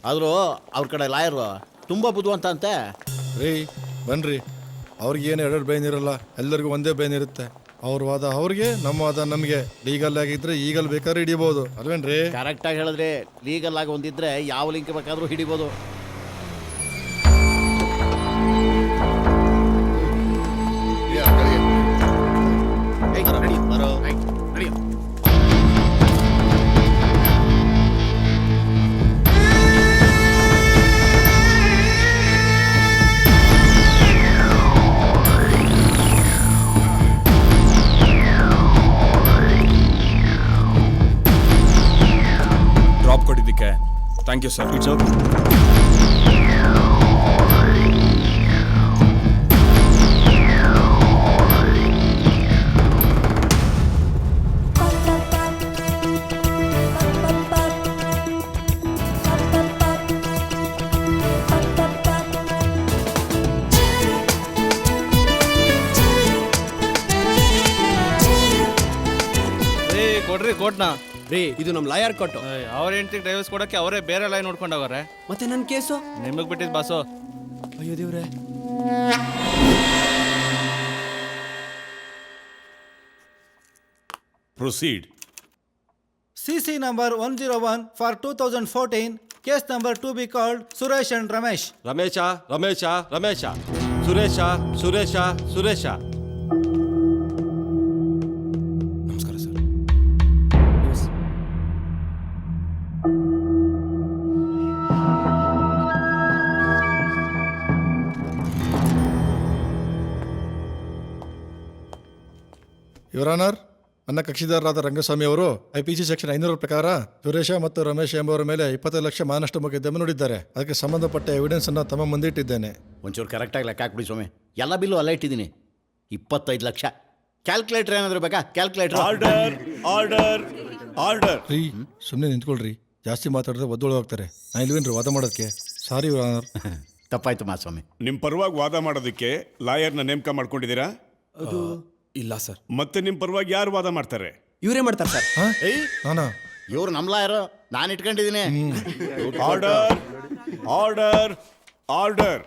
ಆದರೂ ಅವ್ರ ಕಡೆ ಲಾಯರು ತುಂಬ ಬುದ್ಧಿವಂತ ಅಂತೆ. ರೀ ಬನ್ರಿ, ಅವ್ರಿಗೇನು ಎರಡೆರಡು ಬೇನ್ ಇರಲ್ಲ, ಎಲ್ಲರಿಗೂ ಒಂದೇ ಬೇನ್ ಇರುತ್ತೆ. ಅವ್ರ ವಾದ ಅವ್ರಿಗೆ, ನಮ್ಮ ವಾದ ನಮಗೆ. ಲೀಗಲ್ ಆಗಿದ್ರೆ ಈಗಲ್ ಬೇಕಾದ್ರೆ ಹಿಡಿಬೋದು ಅಲ್ವೇನ್ರಿ? ಕರೆಕ್ಟಾಗಿ ಹೇಳಿದ್ರೆ ಲೀಗಲ್ ಆಗಿ ಒಂದಿದ್ರೆ ಯಾವ ಲಿಂಕ್ ಬೇಕಾದರೂ ಹಿಡಿಬೋದು. ಡ್ರಾಪ್ ಕೊಟ್ಟಿದ್ದಕ್ಕೆ thank you sir. It's okay. ಕೊಡ್ರಿ ಕೋಟ್ನ. ರೀ ಇದು ನಮ್ಮ ಲಾಯರ್ ಕೊಟ್ಟು. ಅವ್ರ ಹೆಂಡತಿಗೆ ಡೈವರ್ಸ್ ಕೊಡಕ್ಕೆ ಅವರೇ ಬೇರೆ ಲೈನ್ ನೋಡ್ಕೊಂಡವ್ರೆ. ಮತ್ತೆ ನನ್ನ ಕೇಸು ನಿಮಗ್ ಬಿಟ್ಟಿದ್ ಬಾಸು. ಅಯ್ಯೋ ದೇವ್ರೆ. Proceed. CC number 101 for 2014, case number to be called Suresh and Ramesh. Ramesh Ramesh Ramesh Suresh Suresh Suresh. ನಮಸ್ಕಾರ ಸರ್. ಯುವರ್ ಆನರ್, ನನ್ನ ಕಕ್ಷಿದಾರರಾದ ರಂಗಸ್ವಾಮಿ ಅವರು IPC ಸೆಕ್ಷನ್ 500 ಪ್ರಕಾರ ಸುರೇಶ ಮತ್ತು ರಮೇಶ್ ಎಂಬುವರ ಮೇಲೆ 25 ಲಕ್ಷ ಮಾನಷ್ಟ ಮೊಕದ್ದಮೆ ನೋಡಿದ್ದಾರೆ. ಅದಕ್ಕೆ ಸಂಬಂಧಪಟ್ಟ ಎವಿಡೆನ್ಸ್ ಅನ್ನು ತಮ್ಮ ಮುಂದೆ ಇಟ್ಟಿದ್ದೇನೆ. ಒಂಚೂರು ಕರೆಕ್ಟಾಗಿ ಲೆಕ್ಕ ಹಾಕ್ಬಿಡಿ ಸ್ವಾಮಿ. ಎಲ್ಲ ಬಿಲ್ಲು ಅಲ್ಲ ಇಟ್ಟಿದ್ದೀನಿ. 25 ಲಕ್ಷ. ಕ್ಯಾಲ್ಕುಲೇಟರ್ ಏನಾದರೂ ಬೇಕಾ? ಕ್ಯಾಲ್ಕುಲೇಟರ್. Order order order. ರೀ ಸುಮ್ಮನೆ ನಿಂತ್ಕೊಳ್ರಿ, ಜಾಸ್ತಿ ಮಾತಾಡಿದ್ರೆ ಒದ್ದೊಳಗೆ ಹೋಗ್ತಾರೆ. ನಾನು ಇಲ್ವೇನ್ರಿ ವಾದ ಮಾಡೋದಕ್ಕೆ? ಸಾರಿ ಯುವರ್ ಆನರ್. ತಪ್ಪಾಯ್ತು ಮಾಸ್ವಾಮಿ. ನಿಮ್ಮ ಪರವಾಗಿ ವಾದ ಮಾಡೋದಕ್ಕೆ ಲಾಯರ್ನ ನೇಮಕ ಮಾಡ್ಕೊಂಡಿದ್ದೀರಾ? ಇಲ್ಲ ಸರ್. ಮತ್ತೆ ನಿಮ್ಮ ಪರವಾಗಿ ಯಾರು ವಾದ ಮಾಡ್ತಾರೆ? ಇವರೇ ಮಾಡ್ತಾರೆ ಸರ್. ನಾನಾ? ಇವ್ರು ನಮ್ಮ ಲಾಯರು, ನಾನು ಇಟ್ಕೊಂಡಿದ್ದೀನಿ. Order order order.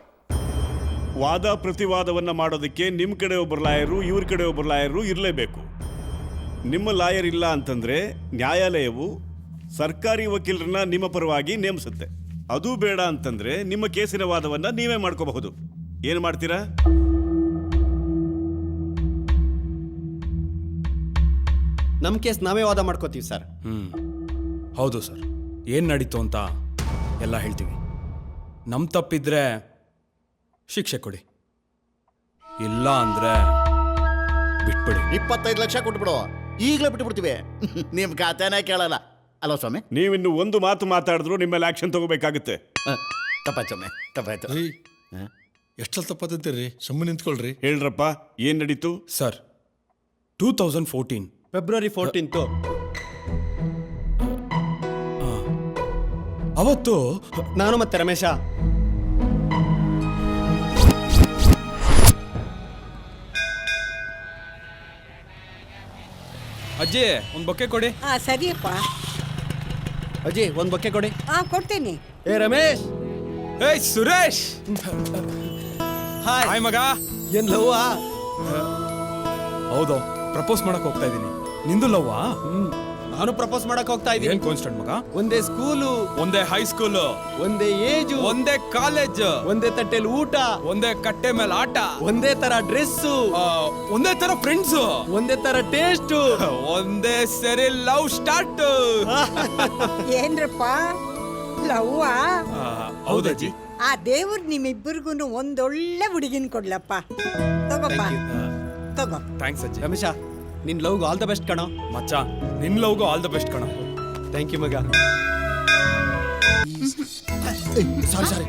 ವಾದ ಪ್ರತಿವಾದವನ್ನು ಮಾಡೋದಕ್ಕೆ ನಿಮ್ಮ ಕಡೆ ಒಬ್ಬರು ಲಾಯರು, ಇವ್ರ ಕಡೆ ಒಬ್ಬರು ಲಾಯರು ಇರಲೇಬೇಕು. ನಿಮ್ಮ ಲಾಯರ್ ಇಲ್ಲ ಅಂತಂದ್ರೆ ನ್ಯಾಯಾಲಯವು ಸರ್ಕಾರಿ ವಕೀಲರನ್ನ ನಿಮ್ಮ ಪರವಾಗಿ ನೇಮಿಸುತ್ತೆ. ಅದು ಬೇಡ ಅಂತಂದ್ರೆ ನಿಮ್ಮ ಕೇಸಿನ ವಾದವನ್ನು ನೀವೇ ಮಾಡ್ಕೋಬಹುದು. ಏನು ಮಾಡ್ತೀರಾ? ನಮ್ಮ ಕೇಸ್ ನಾವೇ ವಾದ ಮಾಡ್ಕೋತೀವಿ ಸರ್. ಹೌದು ಸರ್. ಏನು ನಡೀತು ಅಂತ ಎಲ್ಲ ಹೇಳ್ತೀವಿ. ನಮ್ಮ ತಪ್ಪಿದ್ರೆ ಶಿಕ್ಷೆ ಕೊಡಿ, ಇಲ್ಲ ಅಂದ್ರೆ ಬಿಟ್ಬಿಡಿ. 25 ಲಕ್ಷ ಕೊಟ್ಬಿಡು, ಈಗಲೇ ಬಿಟ್ಬಿಡ್ತೀವಿ. ನಿಮ್ಮ ಖಾತೆನೇ ಕೇಳಲ್ಲ ಅಲ್ವಾ ಸ್ವಾಮಿ? ನೀವಿನ್ನು ಒಂದು ಮಾತು ಮಾತಾಡಿದ್ರು ನಿಮ್ಮ ಮೇಲೆ ಆಕ್ಷನ್ ತಗೋಬೇಕಾಗುತ್ತೆ. ತಪ್ಪಾಯ್ತು ಸ್ವಾಮಿ, ತಪ್ಪಾಯ್ತು. ರೀ ಎಷ್ಟಲ್ಲಿ ತಪ್ಪತ್ತಂತೀರಿ? ಸುಮ್ಮನೆ ನಿಂತ್ಕೊಳ್ರಿ. ಹೇಳ್ರಪ್ಪ, ಏನು ನಡೀತು? ಸರ್, 2014 ಫೆಬ್ರವರಿ 14 ಅವತ್ತು ನಾನು ಮತ್ತೆ ರಮೇಶ ಅಜ್ಜಿ ಒಂದು ಬೊಕ್ಕೆ ಕೊಡಿ. ಸರಿಯಪ್ಪ. ಅಜ್ಜಿ ಒಂದು ಬೊಕ್ಕೆ ಕೊಡಿ. ಕೊಡ್ತೀನಿ. ಏ ರಮೇಶ್. ಏಯ್ ಸುರೇಶ್. ಹಾಯ್ ಮಗ. ಏನ್ ಲವ್ವಾ? ಹೌದು, ಪ್ರಪೋಸ್ ಮಾಡಕ್ ಹೋಗ್ತಾ ಇದ್ದೀನಿ. ನಿಂದು ಲವ್ವಾ? ನಾನು ಪ್ರಪೋಸ್ ಮಾಡಕ್ ಹೋಗ್ತಾ ಇದ್ದೀನಿ. ಏನ್ ಕಾನ್ಸ್ಟೆಂಟ್ ಮಗ? ಒಂದೇ ಸ್ಕೂಲು, ಒಂದೇ ಹೈಸ್ಕೂಲು, ಒಂದೇ ಏಜು, ಒಂದೇ ಕಾಲೇಜ್, ಒಂದೇ ತಟ್ಟೆಲಿ ಊಟ, ಒಂದೇ ಕಟ್ಟೆ ಮೇಲೆ ಆಟ, ಒಂದೇ ತರ ಡ್ರೆಸ್ಸು, ಒಂದೇ ತರ ಫ್ರೆಂಡ್ಸ್, ಒಂದೇ ತರ ಟೇಸ್ಟ್, ಒಂದೇ ಸರಿ ಲವ್ ಸ್ಟಾರ್ಟ್. ಏನ್ರಪ್ಪ ಲವ್ವಾ? ಹೌದಜ್ಜಿ. ಆ ದೇವ್ರು ನಿಮ್ಮಿಬ್ಬರಿಗೂ ಒಂದೊಳ್ಳೆ ಹುಡುಗಿನ ಕೊಡ್ಲಪ್ಪ. ತಗೋಪ್ಪ, ತಗೋ. ಥ್ಯಾಂಕ್ಸ್ ಅಜ್ಜಿ. ರಮೇಶ, ನಿನ್ ಲವ್ಗೂ ಆಲ್ ದ ಬೆಸ್ಟ್ ಕಣೋ. ಮಚ್ಚ, ನಿನ್ ಲವ್ಗೂ ಆಲ್ ದ ಬೆಸ್ಟ್ ಕಣ. ಥ್ಯಾಂಕ್ ಯು ಮಗ. ಸಾರಿ.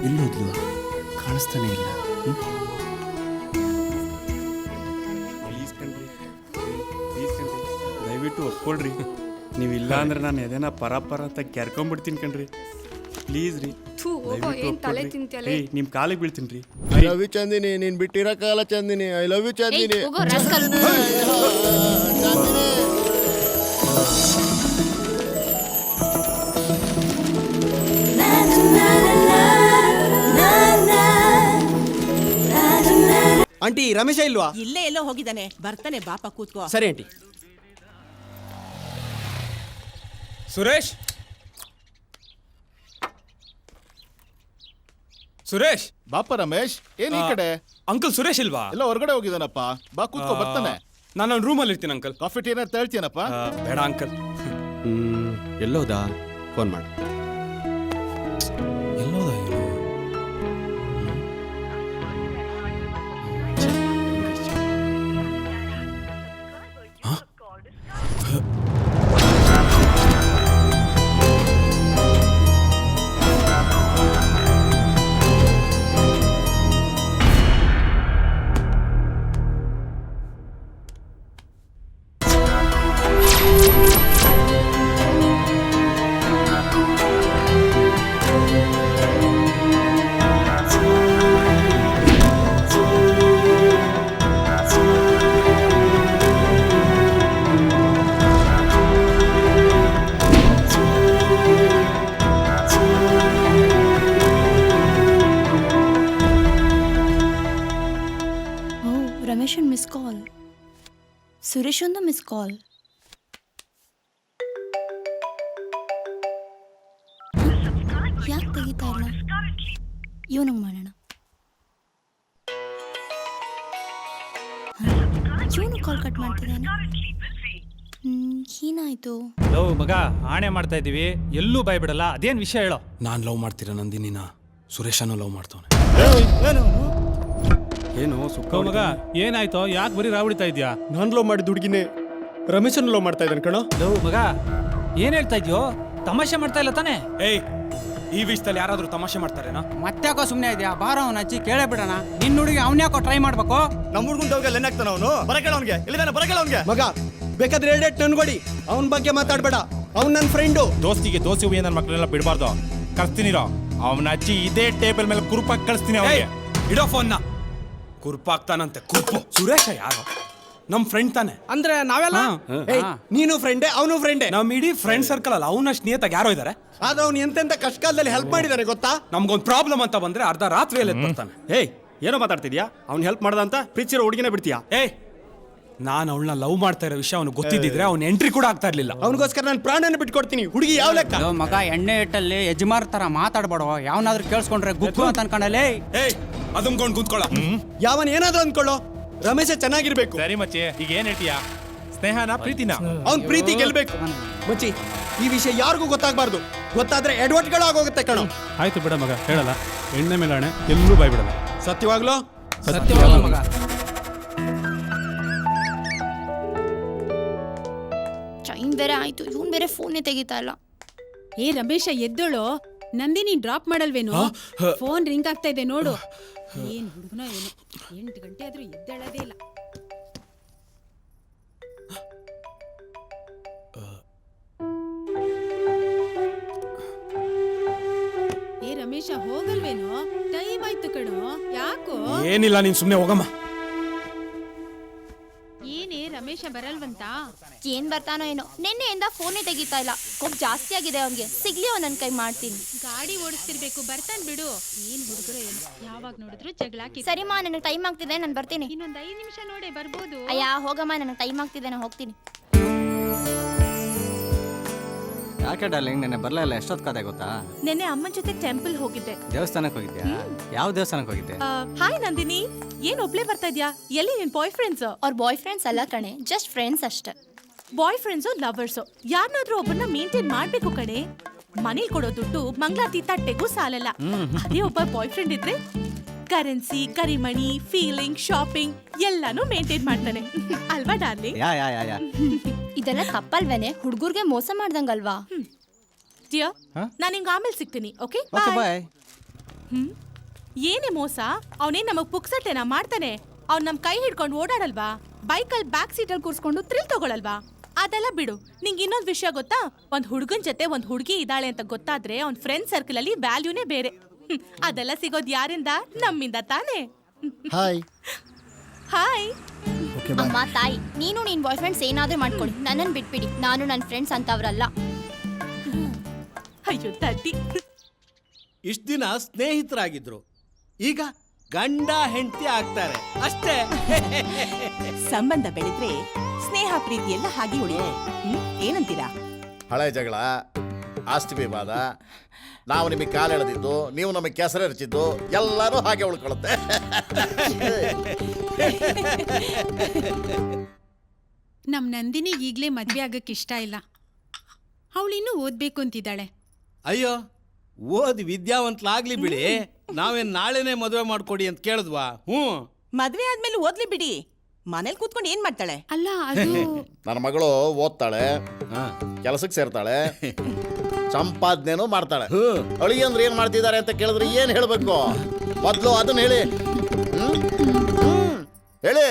ಎಲ್ಲೋದ್ಲು? ಕಾಣಿಸ್ತಾನೆ ಇಲ್ಲ. ಪ್ಲೀಸ್ ಕಣ್ರಿ. ದಯವಿಟ್ಟು ಒಪ್ಕೊಳ್ರಿ. ನೀವಿಲ್ಲ ಅಂದ್ರೆ ನಾನು ಎದೇನ ಪರ ಅಂತ ಕೆರ್ಕೊಂಡ್ಬಿಡ್ತೀನಿ ಕಣ್ರಿ. ಪ್ಲೀಸ್ ರೀ, ಏನ್ ತಲೆ ತಿಂತ್ಯಲೆ ನಿಮ್ಮ ಕಾಲಿಗೆ ಬೀಳ್ತೀನಿ ರೀ. ಐ ಲವ್ ಯು ಚಂದಿನಿ, ನೀನ್ ಬಿಟ್ಟಿರೋ ಕಾಲ Chandini. I love you Chandini. Aunty Ramesha ಇಲ್ವಾ? ಇಲ್ಲೇ ಎಲ್ಲೋ ಹೋಗಿದ್ದಾನೆ, ಬರ್ತಾನೆ, ಬಾಪ ಕೂತ್ಕೋ. ಸರಿ ಆಂಟಿ. ಸುರೇಶ್ ಸುರೇಶ್ ಬಾಪ ರಮೇಶ್, ಏನ್ ಈ ಕಡೆ? ಅಂಕಲ್ ಸುರೇಶ್ ಇಲ್ವಾ? ಎಲ್ಲ ಹೊರಗಡೆ ಹೋಗಿದಾನಪ್ಪ. ಬಾ ಕೂತ್ಕೋ, ಬರ್ತಾನೆ. ನಾನು ಅವ್ನ ರೂಮಲ್ಲಿ ಇರ್ತೀನಿ ಅಂಕಲ್. ಕಾಫಿ ಟೀ ಏನಾರು ತಳ್ತೀನಪ್ಪ? ಬೇಡ ಅಂಕಲ್. ಎಲ್ಲೋದಾ? ಫೋನ್ ಮಾಡು. ಎಲ್ಲೋದ ರಮೇಶ್ ಮಿಸ್ ಕಾಲ್, ಸುರೇಶ್ ಒಂದು ಮಿಸ್ ಕಾಲ್. ಯಾಕೆ ತೆಗಿತಾ ಇಲ್ಲ? ಇವನಿಗೆ ಮಾಡೋಣ. ಇವನು ಕಾಲ್ ಕಟ್ ಮಾಡ್ತಿದ್ದಾನೆ. ಏನಾಯ್ತು? ಲವ್ ಮಗ, ಆಣೆ ಮಾಡ್ತಾ ಇದೀವಿ, ಎಲ್ಲೂ ಭಯ ಬಿಡಲ್ಲ. ಅದೇನ್ ವಿಷಯ ಹೇಳೋ. ನಾನು ಲವ್ ಮಾಡ್ತೀರ ನಂದಿನಿನ, ಸುರೇಶನು ಲವ್ ಮಾಡ್ತಾವನೆ. ಏನು ಸುಖ ಮಗ ಏನಾಯ್ತೋ? ಯಾಕೆ ಬರೀ ರಾವಡಿತಾ ಇದ್ಯಾ? ನಾನ್ ಲವ್ ಮಾಡಿದ ಹುಡುಗಿನೇ ರಮೇಶನ್ ಲವ್ ಮಾಡ್ತಾ ಇದ್ದಾನೆ ಕಣೋ. ಲವ್ ಮಗ, ಏನ್ ಹೇಳ್ತಾ ಇದ್ಯೋ? ತಮಾಷೆ ಮಾಡ್ತಾ ಇಲ್ಲ ತಾನೆ? ಏಯ್, ಈ ವಿಷಯದಲ್ಲಿ ಯಾರಾದ್ರೂ ತಮಾಷೆ ಮಾಡ್ತಾರೇನಾ? ಮತ್ತ್ಯಾಕೋ ಸುಮ್ಮನೆ ಇದೆಯಾ? ಬಾರ ಅವನ ಹಚ್ಚಿ ಕೇಳೇ ಬಿಡೋಣ. ನಿನ್ನ ಹುಡುಗಿ ಅವ್ನ್ಯಾಕೋ ಟ್ರೈ ಮಾಡ್ಬೇಕು? ನಮ್ಮ ಹುಡುಗನ್ ತವಗೆ ಏನಾಗ್ತಾನ ಅವನು? ಬರಕೇಳ ಅವನಿಗೆ, ಇಲ್ಲಿದಾನೆ, ಬರಕೇಳ ಅವನಿಗೆ. ಮಗ ಬೇಕಾದ್ರೆ ಎರಡೆಟ್ ನನ್ಗೊಡಿ, ಅವನ ಬಗ್ಗೆ ಮಾತಾಡ್ಬೇಡ. ಅವ್ನು ನನ್ನ ಫ್ರೆಂಡು. ದೋಸ್ತಿಗೆ ದೋಸ್ತಿ ನನ್ನ ಮಕ್ಕಳೆಲ್ಲ ಬಿಡಬಾರ್ದು. ಕರ್ಸ್ತೀನಿರೋ ಅವನ ಅಜ್ಜಿ ಇದೇ ಟೇಬಲ್ ಮೇಲೆ ಕುರುಪಾಗಿ ಕಳಿಸ್ತೀನಿ ಅವನಿಗೆ. ಇಡೋ ಫೋನ್ನ. ಕುರುಪಾಗ್ತಾನಂತೆ ಕುರುಪು. ಸುರೇಶ ಯಾರು? ನಮ್ ಫ್ರೆಂಡ್ ತಾನೆ. ಅಂದ್ರೆ ನಾವೆಲ್ಲ ಏಯ್, ನೀನು ಫ್ರೆಂಡೇ, ಅವನು ಫ್ರೆಂಡೇ. ನಮ್ ಇಡೀ ಫ್ರೆಂಡ್ ಸರ್ಕಲ್ ಅಲ್ಲ ಅವನಷ್ಟು ನಿಯತ್ತಾಗಿ ಯಾರೋ ಇದಾರೆ. ಆದ್ರೆ ಅವ್ನು ಎಂತೆಂತ ಕಷ್ಟ ಕಾಲದಲ್ಲಿ ಹೆಲ್ಪ್ ಮಾಡಿದಾನೆ ಗೊತ್ತಾ? ನಮ್ಗೊಂದು ಪ್ರಾಬ್ಲಮ್ ಅಂತ ಬಂದ್ರೆ ಅರ್ಧ ರಾತ್ರಿಯಲ್ಲಿ ಬರ್ತಾನೆ. ಏಯ್, ಏನೋ ಮಾತಾಡ್ತಿದ್ಯಾ? ಅವ್ನು ಹೆಲ್ಪ್ ಮಾಡ್ದ ಅಂತ ಪ್ರೀತಿಸಿರೋ ಹುಡುಗಿನ ಬಿಡ್ತೀಯಾ? ಏಯ್, ನಾನು ಅವಳನ್ನ ಲವ್ ಮಾಡ್ತಾ ಇರೋ ವಿಷಯ ಅವ್ನು ಗೊತ್ತಿದ್ದಿದ್ರೆ ಅವ್ನು ಎಂಟ್ರಿ ಕೂಡ ಆಗ್ತಾ ಇರ್ಲಿಲ್ಲ. ಅವನಿಗೋಸ್ಕರ ನಾನು ಪ್ರಾಣನ ಬಿಟ್ಕೊಡ್ತೀನಿ. ಹುಡುಗಿ ಯಾವ ಲೆಕ್ಕ? ಮಗ ಎಣ್ಣೆ ಇಟ್ಟಲ್ಲಿ ಯಜಮಾರ್ ತರ ಮಾತಾಡ್ಬೇಡ. ಯಾವನಾದ್ರೂ ಕೇಳಿಸ್ಕೊಂಡ್ರೆ ಗುಕ್ಕು ಅಂತ ಅನ್ಕೊಂಡಲ್ಲೇ. ಏಯ್, ಅದಂಕೊಂಡು ಕೂತ್ಕೊಳ್ಳ. ಯಾವನ್ ಏನಾದ್ರೂ ಅನ್ಕೊಳ್ಳೋ, ರಮೇಶ ಚೆನ್ನಾಗಿರ್ಬೇಕು. ಸರಿ ಮಚ್ಚಿ, ಈಗ ಏನ್ ಹೇಳ್ತೀಯಾ? ಸ್ನೇಹನ ಪ್ರೀತಿನ? ಅವ್ನ್ ಪ್ರೀತಿ ಗೆಲ್ಬೇಕು ಮಚ್ಚಿ. ಈ ವಿಷಯ ಯಾರಿಗೂ ಗೊತ್ತಾಗಬಾರ್ದು. ಗೊತ್ತಾದ್ರೆ ಎಡವಟ್ಗಳು ಆಗೋಗುತ್ತೆ ಕಣೋ. ಆಯ್ತು ಬಿಡ ಮಗ, ಹೇಳಲ್ಲ. ಎಣ್ಣೆ ಮೇಲೆ ಆಣೆ, ಎಲ್ಲೂ ಬಾಯ್ ಬಿಡಲ್ಲ. ಸತ್ಯವಾಗ್ಲೋ? ಸತ್ಯವಾಗ್ಲೂ ಮಗ. ಟೈಮ್ ಬೇರೆ ಆಯ್ತು, ಇವನ್ ಬೇರೆ ಫೋನೇ ತೆಗಿತಾ ಇಲ್ಲ. ಏ ರಮೇಶ, ಎದ್ದೋಳು. ನಂದಿನಿ ಡ್ರಾಪ್ ಮಾಡಲ್ವೇನೋ? ಫೋನ್ ರಿಂಗ್ ಆಗ್ತಾ ಇದೆ ನೋಡು. ಏನ್ ಹುಡುಗನ ಏನು, 8 ಗಂಟೆ ಆದ್ರೂ ಎದ್ದೇಳದೇ ಇಲ್ಲ. ಏ ರಮೇಶ, ಹೋಗಲ್ವೇನೋ? ಟೈಮ್ ಆಯ್ತು ಕಣೋ. ಯಾಕೋ? ಏನಿಲ್ಲ, ನೀನ್ ಸುಮ್ನೆ ಹೋಗಮ್ಮ. ಏನೇ ರಮೇಶ ಬರಲ್ವಂತ? ಏನ್ ಬರ್ತಾನೋ ಏನೋ, ನಿನ್ನೆಯಿಂದ ಫೋನೇ ತೆಗಿತಾ ಇಲ್ಲ. ಕೋಪ್ ಜಾಸ್ತಿ ಆಗಿದೆ ಅವನ್ಗೆ. ಸಿಗ್ಲಿ ಅವ್ನ ನನ್ ಕೈ ಮಾಡ್ತೀನಿ. ಗಾಡಿ ಓಡಿಸ್ತಿರ್ಬೇಕು, ಬರ್ತಾನ್ ಬಿಡು. ಏನ್ ಹುಡುಗರು ಏನು, ಯಾವಾಗ ನೋಡಿದ್ರು ಜಗಳ. ಸರಿಮಾ, ನನಗೆ ಟೈಮ್ ಆಗ್ತಿದೆ, ನಾನು ಬರ್ತೀನಿ. ಇನ್ನೊಂದ್ 5 ನಿಮಿಷ ನೋಡಿ ಬರ್ಬೋದು. ಅಯ್ಯ ಹೋಗಮ್ಮ, ನನಗೆ ಟೈಮ್ ಆಗ್ತಿದೆ, ನಾನು ಹೋಗ್ತೀನಿ. ಯಾಕೆ ಡಾರ್ಲಿಂಗ್, ನೆನ್ನೆ ಬರ್ಲಾ ಇಲ್ಲ? ಎಷ್ಟೊತ್ತು ಕತೆ ಗೊತ್ತಾ? ನೆನ್ನೆ ಅಮ್ಮನ ಜೊತೆ ಟೆಂಪಲ್ ಹೋಗಿದ್ದೆ. ದೇವಸ್ಥಾನಕ್ಕೆ ಹೋಗಿದ್ಯಾ? ಯಾವ ದೇವಸ್ಥಾನಕ್ಕೆ ಹೋಗಿದ್ದೆ? ಹಾಯ್ ನಂದಿನಿ, ಏನ್ ಒಬ್ಳೆ ಬರ್ತಾ ಇದ್ಯಾ? ಎಲ್ಲಿ ನಿನ್ ಬಾಯ್ ಫ್ರೆಂಡ್ಸ್? ಅವ್ರ ಬಾಯ್ ಫ್ರೆಂಡ್ಸ್ ಅಲ್ಲ ಕಣೆ, ಜಸ್ಟ್ ಫ್ರೆಂಡ್ಸ್ ಅಷ್ಟೇ. ಬಾಯ್ ಫ್ರೆಂಡ್ಸು ಲವರ್ಸು ಯಾರನ್ನಾದ್ರೂ ಒಬ್ಬರನ್ನ ಮೇಂಟೈನ್ ಮಾಡ್ಬೇಕು ಕಣೆ. ಮನೇಲಿ ಕೊಡೋ ದುಡ್ಡು ಮಂಗಳಾತಿ ತಟ್ಟೆಗೂ ಸಾಲಲ್ಲ. ಅದೇ ಒಬ್ಬ ಬಾಯ್ ಫ್ರೆಂಡ್ ಇದ್ರೆ ಕರೆನ್ಸಿ, ಕರಿಮಣಿ, ಫೀಲಿಂಗ್, ಶಾಪಿಂಗ್ ಎಲ್ಲಾನು ಮೇಂಟೈನ್ ಮಾಡ್ತಾನೆ ಅಲ್ವಾ ಡಾರ್ಲಿಂಗ್? ಇದೆಲ್ಲ ತಪ್ಪಲ್ವೇನೆ? ಹುಡುಗರ್ಗೆ ಮೋಸ ಮಾಡ್ದಂಗಲ್ವಾ? ಡಿಯರ್, ನಾನು ನಿಂಗೆ ಆಮೇಲೆ ಸಿಗ್ತೀನಿ. Okay bye. ಏನೇ ಮೋಸ? ಅವನೇನ್ ನಮಗ್ ಪುಕ್ಸಟ್ಟೆನಾ ಮಾಡ್ತಾನೆ? ಅವ್ನ್ ನಮ್ ಕೈ ಹಿಡ್ಕೊಂಡು ಓಡಾಡಲ್ವಾ? ಬೈಕಲ್ಲಿ ಬ್ಯಾಕ್ ಸೀಟಲ್ಲಿ ಕೂರ್ಸ್ಕೊಂಡು ಥ್ರಿಲ್ ತಗೊಳಲ್ವಾ? ಅದೆಲ್ಲ ಬಿಡು. ನಿಂಗೆ ಇನ್ನೊಂದು ವಿಷಯ ಗೊತ್ತಾ? ಒಂದ್ ಹುಡುಗನ್ ಜೊತೆ ಒಂದ್ ಹುಡುಗಿ ಇದ್ದಾಳೆ ಅಂತ ಗೊತ್ತಾದ್ರೆ ಅವ್ನ್ ಫ್ರೆಂಡ್ ಸರ್ಕಲ್ ಅಲ್ಲಿ ವ್ಯಾಲ್ಯೂನೇ ಬೇರೆ. ಅದೆಲ್ಲ ಸಿಗೋದ್ ಯಾರಿಂದ? ನಮ್ಮಿಂದ ತಾನೇ. ಹಾಯ್. ಹಾಯ್. ಅಮ್ಮ ತಾಯಿ, ನೀನು ನಿನ್ ಬಾಯ್ ಫ್ರೆಂಡ್ಸ್ ಏನಾದ್ರೂ ಮಾಡ್ಕೊಳ್ಳಿ, ನನ್ನನ್ನು ಬಿಟ್ಬಿಡಿ. ನಾನು ನನ್ನ ಫ್ರೆಂಡ್ಸ್ ಅಂತವ್ರಲ್ಲ. ಅಯ್ಯೋ ತಟ್ಟಿ. ಇಷ್ಟ ದಿನ ಸ್ನೇಹಿತರಾಗಿದ್ರು, ಈಗ ಗಂಡ ಹೆಂಡತಿ ಆಗ್ತಾರೆ ಅಷ್ಟೇ. ಸಂಬಂಧ ಬೆಳೆದ್ರೆ ಸ್ನೇಹ ಪ್ರೀತಿ ಎಲ್ಲ ಹಾಗೆ ಉಳಿಯುತ್ತೆ. ಏನಂತೀರಾ? ಹಳೆ ಜಗಳ, ಆಸ್ತಿ ವಿವಾದ, ನಾವು ನಿಮಗೆ ಕಾಲು ಎಳೆದಿದ್ದು, ನೀವು ನಮಗೆ ಕೆಸರು ಎರಚಿದ್ದು, ಎಲ್ಲರೂ ಹಾಗೆ ಉಳ್ಕೊಳ್ಳುತ್ತೆ. ನಮ್ ನಂದಿನಿ ಈಗ್ಲೇ ಮದ್ವೆ ಆಗಕ್ ಇಷ್ಟ ಇಲ್ಲ. ಅವಳಿನ್ನೂ ಓದ್ಬೇಕು ಅಂತಿದ್ದಾಳೆ. ಅಯ್ಯೋ, ಓದಿ ವಿದ್ಯಾವಂತಲಾಗ್ಲಿ ಬಿಡಿ. ನಾವೇನ್ ನಾಳೆನೆ ಮದುವೆ ಮಾಡ್ಕೊಡಿ ಅಂತ ಕೇಳಿದ್ವಾ? ಮದ್ವೆ ಆದ್ಮೇಲೆ ಓದ್ಲಿ ಬಿಡಿ. ಮನೇಲಿ ಕೂತ್ಕೊಂಡು ಏನ್ ಮಾಡ್ತಾಳೆ? ಅಲ್ಲ ಅದು ನನ್ನ ಮಗಳು ಓದ್ತಾಳೆ, ಕೆಲಸಕ್ಕೆ ಸೇರ್ತಾಳೆ, ಸಂಪಾದನೆನೂ ಮಾಡ್ತಾಳೆ. ಅಳಿ ಅಂದ್ರೆ ಏನ್ ಮಾಡ್ತಿದ್ದಾರೆ ಅಂತ ಕೇಳಿದ್ರೆ ಏನ್ ಹೇಳ್ಬೇಕು? ಮೊದ್ಲು ಅದನ್ನ ಹೇಳಿ. ಹೇಳಿ.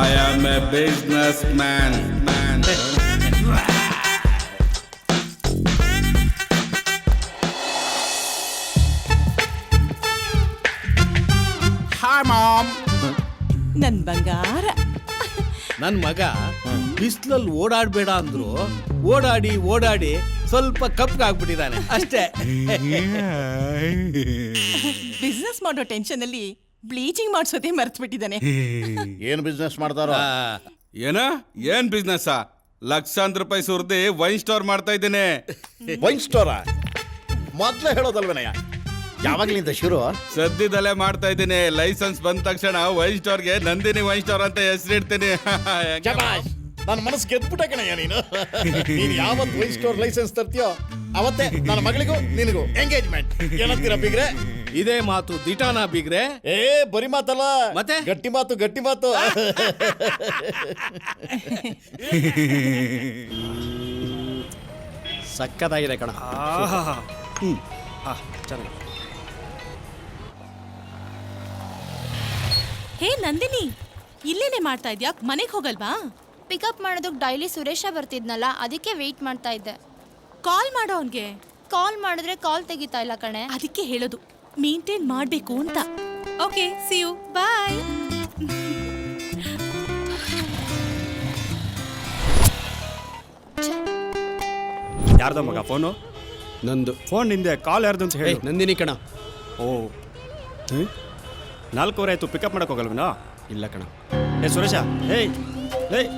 I am A business man. Hi ma'am. ನನ್ ಬಂಗಾರ. ನನ್ ಮಗ ಬಿಸ್ಲಲ್ಲಿ ಓಡಾಡ್ಬೇಡ ಅಂದ್ರು ಓಡಾಡಿ ಓಡಾಡಿ ಸ್ವಲ್ಪ ಕಪ್ಪಾಗ್ಬಿಟ್ಟಿದ್ದಾನೆ ಅಷ್ಟೇ. ಬಿಸ್ನೆಸ್ ಮಾಡೋ ಟೆನ್ಷನ್ ಅಲ್ಲಿ ಬ್ಲೀಚಿಂಗ್ ಮಾಡ್ಸೋದೇ ಮರ್ತ್ ಬಿಟ್ಟಿದ್ದಾನೆ. ಏನ್ ಬಿಸ್ನೆಸ್ ಮಾಡ್ತಾರೋ? ಏನ್ ಬಿಸ್ನೆಸ್? ಲಕ್ಷಾಂತರ ರೂಪಾಯಿ ಸುರ್ದಿ ವೈನ್ ಸ್ಟೋರ್ ಮಾಡ್ತಾ ಇದ್ದೇನೆ. ವೈನ್ ಸ್ಟೋರಾ? ಮೊದ್ಲೇ ಹೇಳೋದಲ್ವೇನಯ್ಯ, ಯಾವಾಗ್ಲಿಂದ ಶುರು? ಸದ್ಯದಲ್ಲೇ ಮಾಡ್ತಾ ಇದ್ದೀನಿ. ಲೈಸೆನ್ಸ್ ಬಂದ ತಕ್ಷಣ ವೈನ್ ಸ್ಟೋರ್ಗೆ ನಂದಿನಿ ವೈನ್ ಸ್ಟೋರ್ ಅಂತ ಹೆಸರಿಡ್ತೀನಿ. ನನ್ನ ಮನಸ್ಸು ಗೆದ್ಬಿಟ್ಟ ಕಣಯ್ಯ ನೀನು. ನೀನು ಯಾವತ್ತು ವೈನ್ ಸ್ಟೋರ್ ಲೈಸೆನ್ಸ್ ತರ್ತೀಯೋ ಅವತ್ತೇ ನನ್ನ ಮಗಳಿಗೂ ನಿನಗೂ ಎಂಗೇಜ್ಮೆಂಟ್. ಏನಂತೀರ ಬಿಗ್ರೆ? ಇದೇ ಮಾತು ದಿಟಾನ ಬಿಗ್ರೆ? ಏ ಬರಿ ಮಾತಲ್ಲ, ಮತ್ತೆ ಗಟ್ಟಿ ಮಾತು, ಗಟ್ಟಿ ಮಾತು. ಸಕ್ಕತ್ತಾಗಿದೆ ಕಣ. ಚೆನ್ನಾಗಿ. ಹೇ ನಂದಿನಿ, ಇಲ್ಲೇನೆ ಮಾಡ್ತಾ ಇದ್ಯಾ? ಮನೆಗೆ ಹೋಗಲ್ವಾ? ಪಿಕಪ್ ಮಾಡೋದಕ್ಕೆ ಡೈಲಿ ಸುರೇಶ ಬರ್ತಿದ್ನಲ್ಲ, ಅದಕ್ಕೆ ವೆಯ್ಟ್ ಮಾಡ್ತಾ ಇದ್ದೆ. ಕಾಲ್ ಮಾಡೋ ಅವ್ನ್ಗೆ. ಕಾಲ್ ಮಾಡಿದ್ರೆ ಕಾಲ್ ತೆಗಿತಾ ಇಲ್ಲ ಕಣೆ. ಅದಕ್ಕೆ ಹೇಳೋದು ಮೇಂಟೈನ್ ಮಾಡ್ಬೇಕು ಅಂತ. ಓಕೆ, ಸಿ ಯು, ಬಾಯ್. ಯಾರ್ದ ಮಗ ಫೋನು? ನಂದು. ಫೋನ್ ನಿಂದೆ, ಕಾಲ್ ಯಾರ್ದು ಅಂತ ಹೇಳಿ. ನಂದಿನಿ ಕಣ. ಓ 4:15 ಆಯ್ತು, ಪಿಕಪ್ ಮಾಡಕ್ ಹೋಗಲ್ವನಾ? ಇಲ್ಲ ಕಣ. ಏ ಸುರೇಶ, ಏಯ್ ಏಯ್,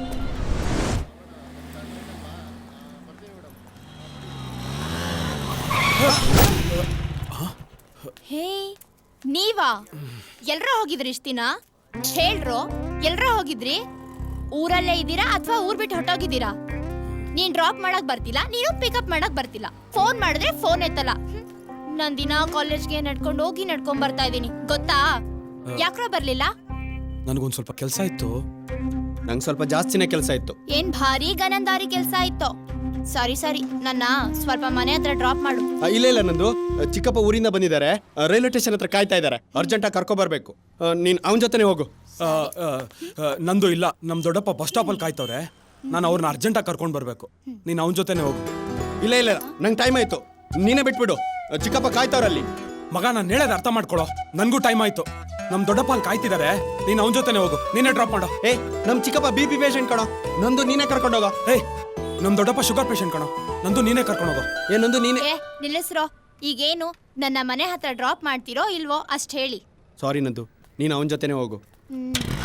ಹೇ ನೀವಾ? ಎಲ್ರ ಹೋಗಿದ್ರಿ ಇಷ್ಟ ದಿನ? ಹೇಳ್ರೋ, ಎಲ್ರ ಹೋಗಿದ್ರಿ? ಊರಲ್ಲೇ ಇದ್ದೀರಾ ಅಥವಾ ಊರ್ ಬಿಟ್ಟು ಹೊಟ್ಟೋಗಿದ್ದೀರಾ? ನೀನ್ ಡ್ರಾಪ್ ಮಾಡಕ್ ಬರ್ತಿಲ್ಲ, ನೀನು ಪಿಕಪ್ ಮಾಡಕ್ ಬರ್ತಿಲ್ಲ. ಫೋನ್ ಮಾಡಿದ್ರೆ ಫೋನ್ ಎತ್ತಲ್ಲ. ನಾನ್ ದಿನ ಕಾಲೇಜ್ಗೆ ನಡ್ಕೊಂಡು ಹೋಗಿ ನಡ್ಕೊಂಡ್ ಬರ್ತಾ ಇದೀನಿ, ಗೊತ್ತಾ? ಯಾಕ್ರೋ ಬರ್ಲಿಲ್ಲ? ನನಗೊಂದು ಸ್ವಲ್ಪ ಕೆಲಸ ಇತ್ತು. ನಂಗೆ ಸ್ವಲ್ಪ ಜಾಸ್ತಿನೇ ಕೆಲಸ ಇತ್ತು. ಏನ್ ಭಾರಿ ಗನಂದಾರಿ ಕೆಲ್ಸ ಇತ್ತು. ಸಾರಿ ಸಾರಿ, ನನ್ನ ಸ್ವಲ್ಪ ಮನೆ ಹತ್ರ ಡ್ರಾಪ್ ಮಾಡು. ಇಲ್ಲ ಇಲ್ಲ, ನಂದು ಚಿಕ್ಕಪ್ಪ ಊರಿಂದ ಬಂದಿದ್ದಾರೆ, ರೈಲ್ವೆ ಸ್ಟೇಷನ್ ಹತ್ರ ಕಾಯ್ತಾ ಇದ್ದಾರೆ. ಅರ್ಜೆಂಟಾಗಿ ಕರ್ಕೊ ಬರ್ಬೇಕು. ನೀನ್ ಅವನ ಜೊತೆನೆ ಹೋಗು. ನಂದು ಇಲ್ಲ, ನಮ್ ದೊಡ್ಡಪ್ಪ ಬಸ್ ಸ್ಟಾಪಲ್ಲಿ ಕಾಯ್ತವ್ರೆ. ನಾನು ಅವ್ರನ್ನ ಅರ್ಜೆಂಟಾಗಿ ಕರ್ಕೊಂಡು ಬರಬೇಕು. ನೀನು ಅವನ ಜೊತೆನೆ ಹೋಗು. ಇಲ್ಲ ಇಲ್ಲ, ನಂಗೆ ಟೈಮ್ ಆಯ್ತು, ನೀನೇ ಬಿಟ್ಬಿಡು. ಚಿಕ್ಕಪ್ಪ ಕಾಯ್ತವ್ರಲ್ಲಿ. ಮಗ, ನಾನು ಹೇಳೋದು ಅರ್ಥ ಮಾಡ್ಕೊಳ್ಳೋ, ನನಗೂ ಟೈಮ್ ಆಯ್ತು. ನಮ್ ದೊಡ್ಡಪ್ಪ ಅಲ್ಲಿ ಕಾಯ್ತಿದ್ದಾರೆ, ನೀನು ಅವನ ಜೊತೆನೆ ಹೋಗು. ನೀನೇ ಡ್ರಾಪ್ ಮಾಡೋ. ಏ, ನಮ್ ಚಿಕ್ಕಪ್ಪ BP ಪೇಷಂಟ್ ಕಣೋ, ನಂದು ನೀನೇ ಕರ್ಕೊಂಡು ಹೋಗೋ. ಏ, ನಮ್ ದೊಡ್ಡಪ್ಪ ಶುಗರ್ ಪೇಷಂಟ್ ಕಣೋ, ನಂದು ನೀನೇ ಕರ್ಕೊಂಡು ಹೋಗೋ. ಏ, ನಂದು ನೀನೇ. ಏ ನಿಲ್ಲಿಸ್ರೋ, ಈಗೇನು ನನ್ನ ಮನೆ ಹತ್ರ ಡ್ರಾಪ್ ಮಾಡ್ತಿರೋ ಇಲ್ವೋ ಅಷ್ಟ್ ಹೇಳಿ. ಸಾರಿ ನಂದು, ನೀನು ಅವನ ಜೊತೆನೆ ಹೋಗು.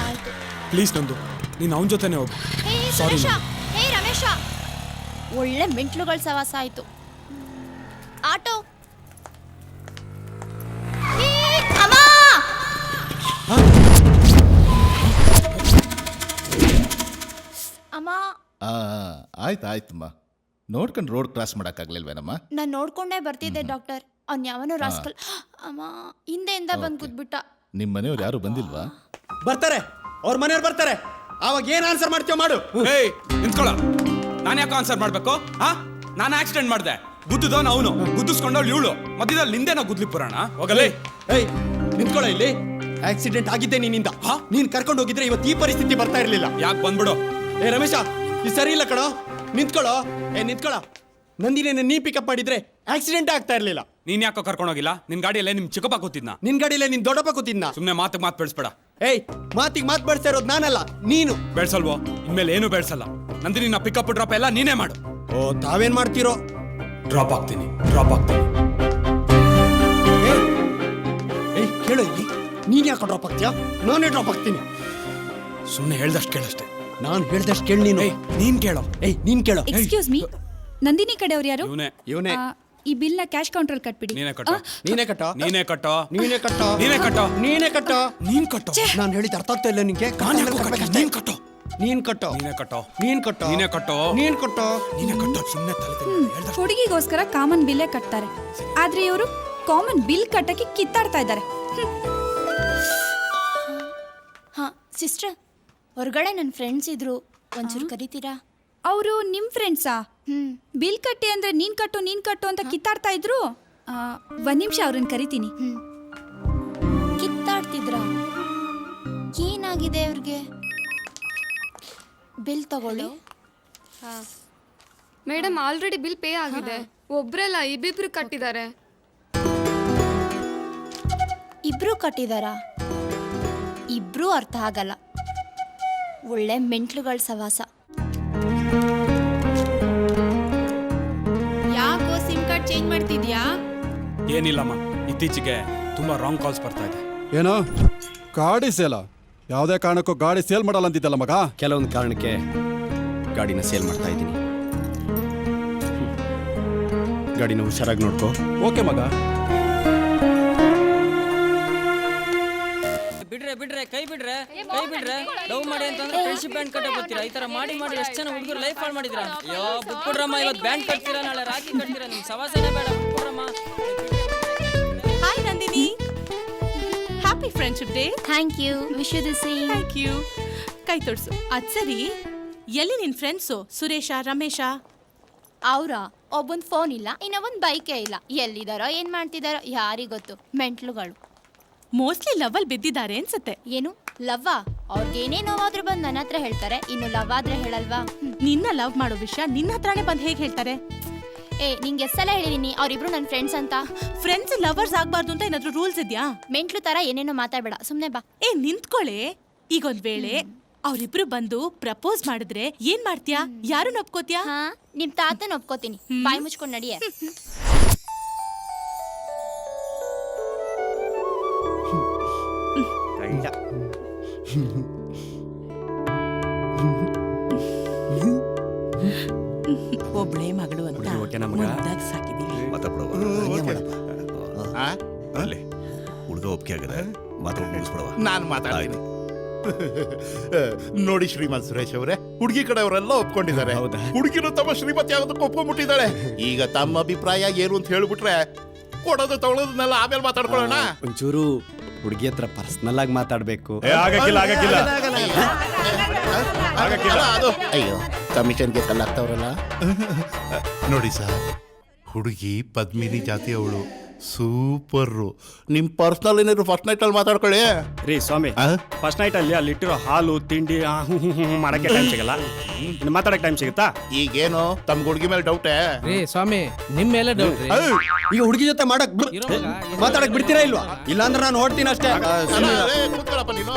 ಆಯ್ತು. ಪ್ಲೀಸ್ ನಂದು, ನೀನು ಅವನ ಜೊತೆನೆ ಹೋಗು. ಹೇ ಸಾರಿ. ಸುರೇಶ, ಹೇ ರಮೇಶ, ಒಳ್ಳೆ ಮೆಂಟ್ಲುಗಳ ಸವಾಸ ಆಯ್ತು. ಆಟೋ. ಅಮ್ಮ! ಅಮ್ಮ. ಆಯ್ತಾಯ್ತಮ್ಮ, ನೋಡ್ಕೊಂಡು ರೋಡ್ ಕ್ರಾಸ್ ಮಾಡಕ್ಕಾಗ್ಲಿಲ್ವೇನಮ್ಮ? ನಾನ್ ನೋಡ್ಕೊಂಡೇ ಬರ್ತಿದ್ದೆ ಡಾಕ್ಟರ್. ಅವ್ನ್ ಯಾವನೋ ರಾಸ್ಕಲ್ ಅಮ್ಮ ಹಿಂದೆಯಿಂದ ಬಂದ್ ಕೂತ್ಬಿಟ್ಟ. ನಿಮ್ಮ ಮನೆಯವ್ರು ಯಾರು ಬಂದಿಲ್ವಾ? ಬರ್ತಾರೆ, ಅವ್ರ ಮನೆಯವ್ರು ಬರ್ತಾರೆ. ಅವಾಗ ಏನ್ ಆನ್ಸರ್ ಮಾಡ್ತೀವ ಮಾಡು. ಏಯ್ ನಿಂತ್ಕೊಳ್ಳ, ನಾನು ಯಾಕೆ ಆನ್ಸರ್ ಮಾಡ್ಬೇಕು? ನಾನು ಆಕ್ಸಿಡೆಂಟ್ ಮಾಡಿದೆ, ಗುದ್ದುದವನು ಅವನು, ಗುದ್ದಿಸ್ಕೊಂಡವ್ಳು ಇವಳು, ಮಧ್ಯದಲ್ಲಿ ನಿಂದೇನೋ ಗುದ್ಲಿ ಪುರಾಣ. ಹೋಗಲೇ. ಏಯ್ ನಿಂತ್ಕೊಳ್ಳ ಇಲ್ಲಿ. ಆಕ್ಸಿಡೆಂಟ್ ಆಗಿದ್ದೆ ನಿನ್ನಿಂದ. ನೀನ್ ಕರ್ಕೊಂಡು ಹೋಗಿದ್ರೆ ಇವತ್ತು ಈ ಪರಿಸ್ಥಿತಿ ಬರ್ತಾ ಇರ್ಲಿಲ್ಲ. ಯಾಕೆ ಬಂದ್ಬಿಡು. ಏ ರಮೇಶ, ಇದು ಸರಿ ಇಲ್ಲ ಕಣೋ. ನಿಂತ್ಕೊಳ್ಳೋ. ನಿಂತ್ಕೊಳ್ಳೋ. ನಂದಿನೇನ ನೀ ಪಿಕಪ್ ಮಾಡಿದ್ರೆ ಆಕ್ಸಿಡೆಂಟ್ ಆಗ್ತಾ ಇರ್ಲಿಲ್ಲ. ನೀನ್ ಯಾಕೋ ಕರ್ಕೊಂಡೋಗಿಲ್ಲ? ನಿನ್ ಗಾಡಿಯಲ್ಲೇ ನಿಮ್ ಚಿಕ್ಕಪ್ಪ ಕೂತಿದ್ನ. ನಿನ್ ಗಾಡಿಯಲ್ಲೇ ನಿನ್ ದೊಡ್ಡಪ್ಪ ಕೂತಿದ್ನ. ಸುಮ್ನೆ ಮಾತು ಬೆಳೆಸ್ಬೇಡ. ಏಯ್, ಮಾತಿಗೆ ಮಾತು ಬೆಳೆಸ್ತಾ ಇರೋದು ನಾನಲ್ಲ, ನೀನು. ಬೆಳ್ಸಲ್ವೋ? ಇನ್ಮೇಲೆ ಏನು ಬೆಳ್ಸಲ್ಲ. ನಂದಿನಿ ನಾ ಪಿಕಪ್ ಡ್ರಾಪ್ ಎಲ್ಲ ನೀನೇ ಮಾಡು. ಓ, ತಾವೇನ್ ಮಾಡ್ತೀರೋ? ಡ್ರಾಪ್ ಆಗ್ತೀನಿ. ಏಯ್ ಕೇಳು ಇಲ್ಲಿ, ನೀನ್ ಯಾಕೆ ಡ್ರಾಪ್ ಆಗ್ತೀಯಾ? ನಾನೇ ಡ್ರಾಪ್ ಆಗ್ತೀನಿ. ಸುಮ್ನೆ ಹೇಳ್ದಷ್ಟು ಕೇಳಷ್ಟೇ. ನಾನು ಹೇಳ್ದಷ್ಟು ಕೇಳಿ ನೀನು. ನೀನ್ ಕೇಳೋ. ನೀನ್ ಕೇಳೋ. ಎಕ್ಸ್ಕ್ಯೂಸ್ ಮೀ, ನಂದಿನಿ ಕಡೆಯವ್ರು ಯಾರು? ಇವನೇ. ಈ ಬಿಲ್ ನ ಕ್ಯಾಶ್ ಕೌಂಟರ್ ಕಟ್ಬಿಡಿ. ನೀನೇ ಕಟ್ಟೋ. ನೀನೇ ಕಟ್ಟೋ. ನೀನೇ ಕಟ್ಟೋ. ನೀನೇ ಕಟ್ಟೋ. ನೀನೇ ಕಟ್ಟೋ. ನೀನೇ ಕಟ್ಟೋ. ನೀನ್ ಕಟ್ಟೋ. ನಾನು ಹೇಳಿದ ಅರ್ಥ ಆಗ್ತಾ ಇಲ್ಲ ನಿನ್ಗೆ. ನೀನ್ ಕಟ್ಟೋ. ನೀನ್ ಕಟ್ಟೋ. ನೀನೇ ಕಟ್ಟೋ. ನೀನ್ ಕಟ್ಟೋ. ನೀನೇ ಕಟ್ಟೋ. ನೀನ್ ಕಟ್ಟೋ. ನೀನೇ ಕಟ್ಟೋ. ಸುಮ್ನೆ ತಲೆ ಹುಡುಗಿಗೋಸ್ಕರ ಕಾಮನ್ ಬಿಲ್ಲೇ ಕಟ್ತಾರೆ, ಆದ್ರೆ ಇವರು ಕಾಮನ್ ಬಿಲ್ ಕಟ್ಟಕ್ಕೆ ಕಿತ್ತಾಡ್ತಾ ಇದ್ದಾರೆ. ಹಾ ಸಿಸ್ಟರ್, ಹೊರಗಡೆ ನನ್ನ ಫ್ರೆಂಡ್ಸ್ ಇದ್ರು, ಒಂಚೂರು ಕರಿತೀರಾ? ಅವರು ನಿಮ್ ಫ್ರೆಂಡ್ಸಾ? ಬಿಲ್ ಕಟ್ಟಿ ಅಂದ್ರೆ ನೀನ್ ಕಟ್ಟು ಅಂತ ಕಿತ್ತಾಡ್ತಾ ಇದ್ರು. ಒಂದ್ ನಿಮಿಷ ಅವ್ರನ್ನ ಕರಿತೀನಿ. ಕಿತ್ತಾಡ್ತಿದ್ರ? ಏನಾಗಿದೆ ಅವ್ರಿಗೆ? ಬಿಲ್ ತಗೊಳ್ಳಿ. ಮೇಡಮ್, ಆಲ್ರೆಡಿ ಬಿಲ್ ಪೇ ಆಗಿದೆ. ಒಬ್ರಲ್ಲ, ಇಬ್ಬಿಬ್ರು ಕಟ್ಟಿದ್ದಾರೆ. ಇಬ್ರು ಕಟ್ಟಿದಾರಾ? ಇಬ್ರು ಅರ್ಥ ಆಗಲ್ಲ. ಒಳ್ಳೆ ಮೆಂಟ್ಲುಗಳ ಸವಾಸ. ಯಾಕೋ ಸಿಮ್ ಕಾರ್ಡ್ ಚೇಂಜ್ ಮಾಡ್ತಿದ್ಯಾ? ಏನಿಲ್ಲಮ್ಮ, ಇತ್ತೀಚೆಗೆ ತುಂಬಾ ರಾಂಗ್ ಕಾಲ್ಸ್ ಬರ್ತಾ ಇದೆ. ಏನೋ ಗಾಡಿ ಸೇಲ? ಯಾವುದೇ ಕಾರಣಕ್ಕೂ ಗಾಡಿ ಸೇಲ್ ಮಾಡಲ್ಲ ಅಂತಿದ್ದಲ್ಲ ಮಗ. ಕೆಲವೊಂದು ಕಾರಣಕ್ಕೆ ಗಾಡಿನ ಸೇಲ್ ಮಾಡ್ತಾ ಇದ್ದೀನಿ. ಗಾಡಿನ ಹುಷಾರಾಗಿ ನೋಡ್ಕೋ. ಓಕೆ ಮಗ. ಬಿಡ್ರೆ ಕೈ ಬಿಡ್ರೆ ಲವ್ ಮಾಡಿ ಅಂತಂದ್ರೆ ಫ್ರೆಂಡ್ಶಿಪ್ ಬ್ಯಾಂಡ್ ಕಟ್ಟೆ ಬರ್ತೀರಾ? ಈ ತರ ಮಾಡಿ ಎಷ್ಟು ಜನ ಹುಡುಗರು ಲೈಫ್ ಹಾಳು ಮಾಡಿದ್ರ. ಅಯ್ಯೋ ಬಿಟ್ಬಿಡ್ರಮ್ಮ, ಇವತ್ತು ಬ್ಯಾಂಡ್ ಕಟ್ತೀರಾ, ನಾಳೆ ರಾಖಿ ಕಟ್ತೀರಾ, ನಿಮ್ ಸವಾಸನೆ ಬೇಡ, ಬಿಟ್ಬಿಡ್ರಮ್ಮ. Hi Nandini, happy friendship day. Thank you. Wish you the same. Thank you. ಕೈ ತೋರ್ಸು. ಅದ್ ಸರಿ, ಎಲ್ಲಿ ನಿನ್ ಫ್ರೆಂಡ್ಸು ಸುರೇಶ, ರಮೇಶ? ಅವ್ರ ಒಬ್ಬನ್ ಫೋನ್ ಇಲ್ಲ, ಇನ್ನೊಂದ್ ಬೈಕೇ ಇಲ್ಲ. ಎಲ್ಲಿದಾರೋ ಏನ್ ಮಾಡ್ತಿದಾರೋ ಯಾರಿಗ್ ಗೊತ್ತು. ಮೆಂಟ್ಲುಗಳು. ಮೋಸ್ಟ್ಲಿ ಲವಲ್ ಬಿದ್ದಿದ್ದಾರೆ ಅನ್ಸುತ್ತೆ. ಏನು ಲವ್ವಾ? ಅವ್ರಿಗೇನೇ ನೋವಾದ್ರೂ ಬಂದು ನನ್ನ ಹತ್ರ ಹೇಳ್ತಾರೆ, ಇನ್ನು ಲವ್ ಆದ್ರೆ ಹೇಳಲ್ವಾ? ನಿನ್ನ ಲವ್ ಮಾಡೋ ವಿಷಯ ನಿನ್ನ ಹತ್ರನೇ ಬಂದು ಹೇಗೆ ಹೇಳ್ತಾರೆ? ನಿಂಗೆ ಎಷ್ಟೆಲ್ಲ ಹೇಳಿದೀನಿ ಅವ್ರಿಬ್ರು ನನ್ನ ಫ್ರೆಂಡ್ಸ್ ಅಂತ. ಫ್ರೆಂಡ್ಸ್ ಲವರ್ಸ್ ಆಗ್ಬಾರ್ದು ಅಂತ ಏನಾದ್ರು ರೂಲ್ಸ್ ಇದೆಯಾ? ಮೆಂಟ್ಲು ತರ ಏನೇನೋ ಮಾತಾಡ್ಬೇಡ, ಸುಮ್ನೆ ಬಾ. ನಿಂತ್ಕೊಳ್ಳೆ. ಈಗೊಂದ್ ವೇಳೆ ಅವ್ರಿಬ್ರು ಬಂದು ಪ್ರಪೋಸ್ ಮಾಡಿದ್ರೆ ಏನ್ ಮಾಡ್ತೀಯಾ? ಯಾರು ಒಪ್ಕೋತೀಯಾ? ನಿಮ್ ತಾತನ ಒಪ್ಕೋತೀನಿ. ಬಾಯಿ ಮುಚ್ಕೊಂಡ್ ನಡಿಯೇ. ಒಬ್ಳೆ ಮಗಳು ಅಂತ ಮುದ್ದಾಗಿ ಸಾಕಿದೀನಿ. ಹುಡುಗ ಒಪ್ಪಿಗೆ ಆಗದ ಮಾತಾಡ್ಬಿಡವ. ನಾನು ಮಾತಾಡ್ತೀನಿ. ನೋಡಿ ಶ್ರೀಮಂತ್ ಸುರೇಶ್ ಅವರೇ, ಹುಡುಗಿ ಕಡೆಯವರೆಲ್ಲ ಒಪ್ಕೊಂಡಿದ್ದಾರೆ. ಹುಡುಗಿರು ತಮ್ಮ ಶ್ರೀಮತಿ ಆಗೋದಕ್ಕೆ ಒಪ್ಕೊಂಡ್ಬಿಟ್ಟಿದ್ದಾಳೆ. ಈಗ ತಮ್ಮ ಅಭಿಪ್ರಾಯ ಏನು ಅಂತ ಹೇಳ್ಬಿಟ್ರೆ ಕೊಡೋದು ತಗೊಳ್ಳೋದನ್ನೆಲ್ಲ ಆಮೇಲೆ ಮಾತಾಡ್ಕೊಳ್ಳೋಣ. ಒಂಚೂರು ಹುಡುಗಿ ಹತ್ರ ಪರ್ಸನಲ್ ಆಗಿ ಮಾತಾಡ್ಬೇಕು. ಅಯ್ಯೋ, ಕಮಿಷನ್ಗೆ ಕಲ್ಲಾಗ್ತಾವ್ರಲ್ಲ. ನೋಡಿ ಸರ್, ಹುಡುಗಿ ಪದ್ಮಿನಿ ಜಾತಿ ಅವಳು, ಸೂಪರ್. ನಿಮ್ ಪರ್ಸನಲ್ ಏನಾದ್ರು ಫಸ್ಟ್ ನೈಟ್ ಅಲ್ಲಿ ಮಾತಾಡ್ಕೊಳ್ಳಿ. ರೀ ಸ್ವಾಮಿ, ಫಸ್ಟ್ ನೈಟ್ ಅಲ್ಲಿ ಅಲ್ಲಿಟ್ಟಿರೋ ಹಾಲು ತಿಂಡಿ ಮಾಡಕ್ಕೆ ಟೈಮ್ ಸಿಗಲ್ಲ, ಮಾತಾಡಕ್ಕೆ ಟೈಮ್ ಸಿಗುತ್ತಾ? ಈಗೇನು ತಮ್ಮ ಹುಡುಗಿ ಮೇಲೆ ಡೌಟೇ? ರೀ ಸ್ವಾಮಿ, ನಿಮ್ ಮೇಲೆ ಡೌಟ್. ಈಗ ಹುಡುಗಿ ಜೊತೆ ಮಾತಾಡಕ್ ಬಿಡ್ತೀರಾ ಇಲ್ವಾ? ಇಲ್ಲಾಂದ್ರೆ ನಾನು ಹೊಡ್ತೀನಿ ಅಷ್ಟೇ. ಕೂತ್ಕೊಳ್ಳಪ್ಪ ನೀನು.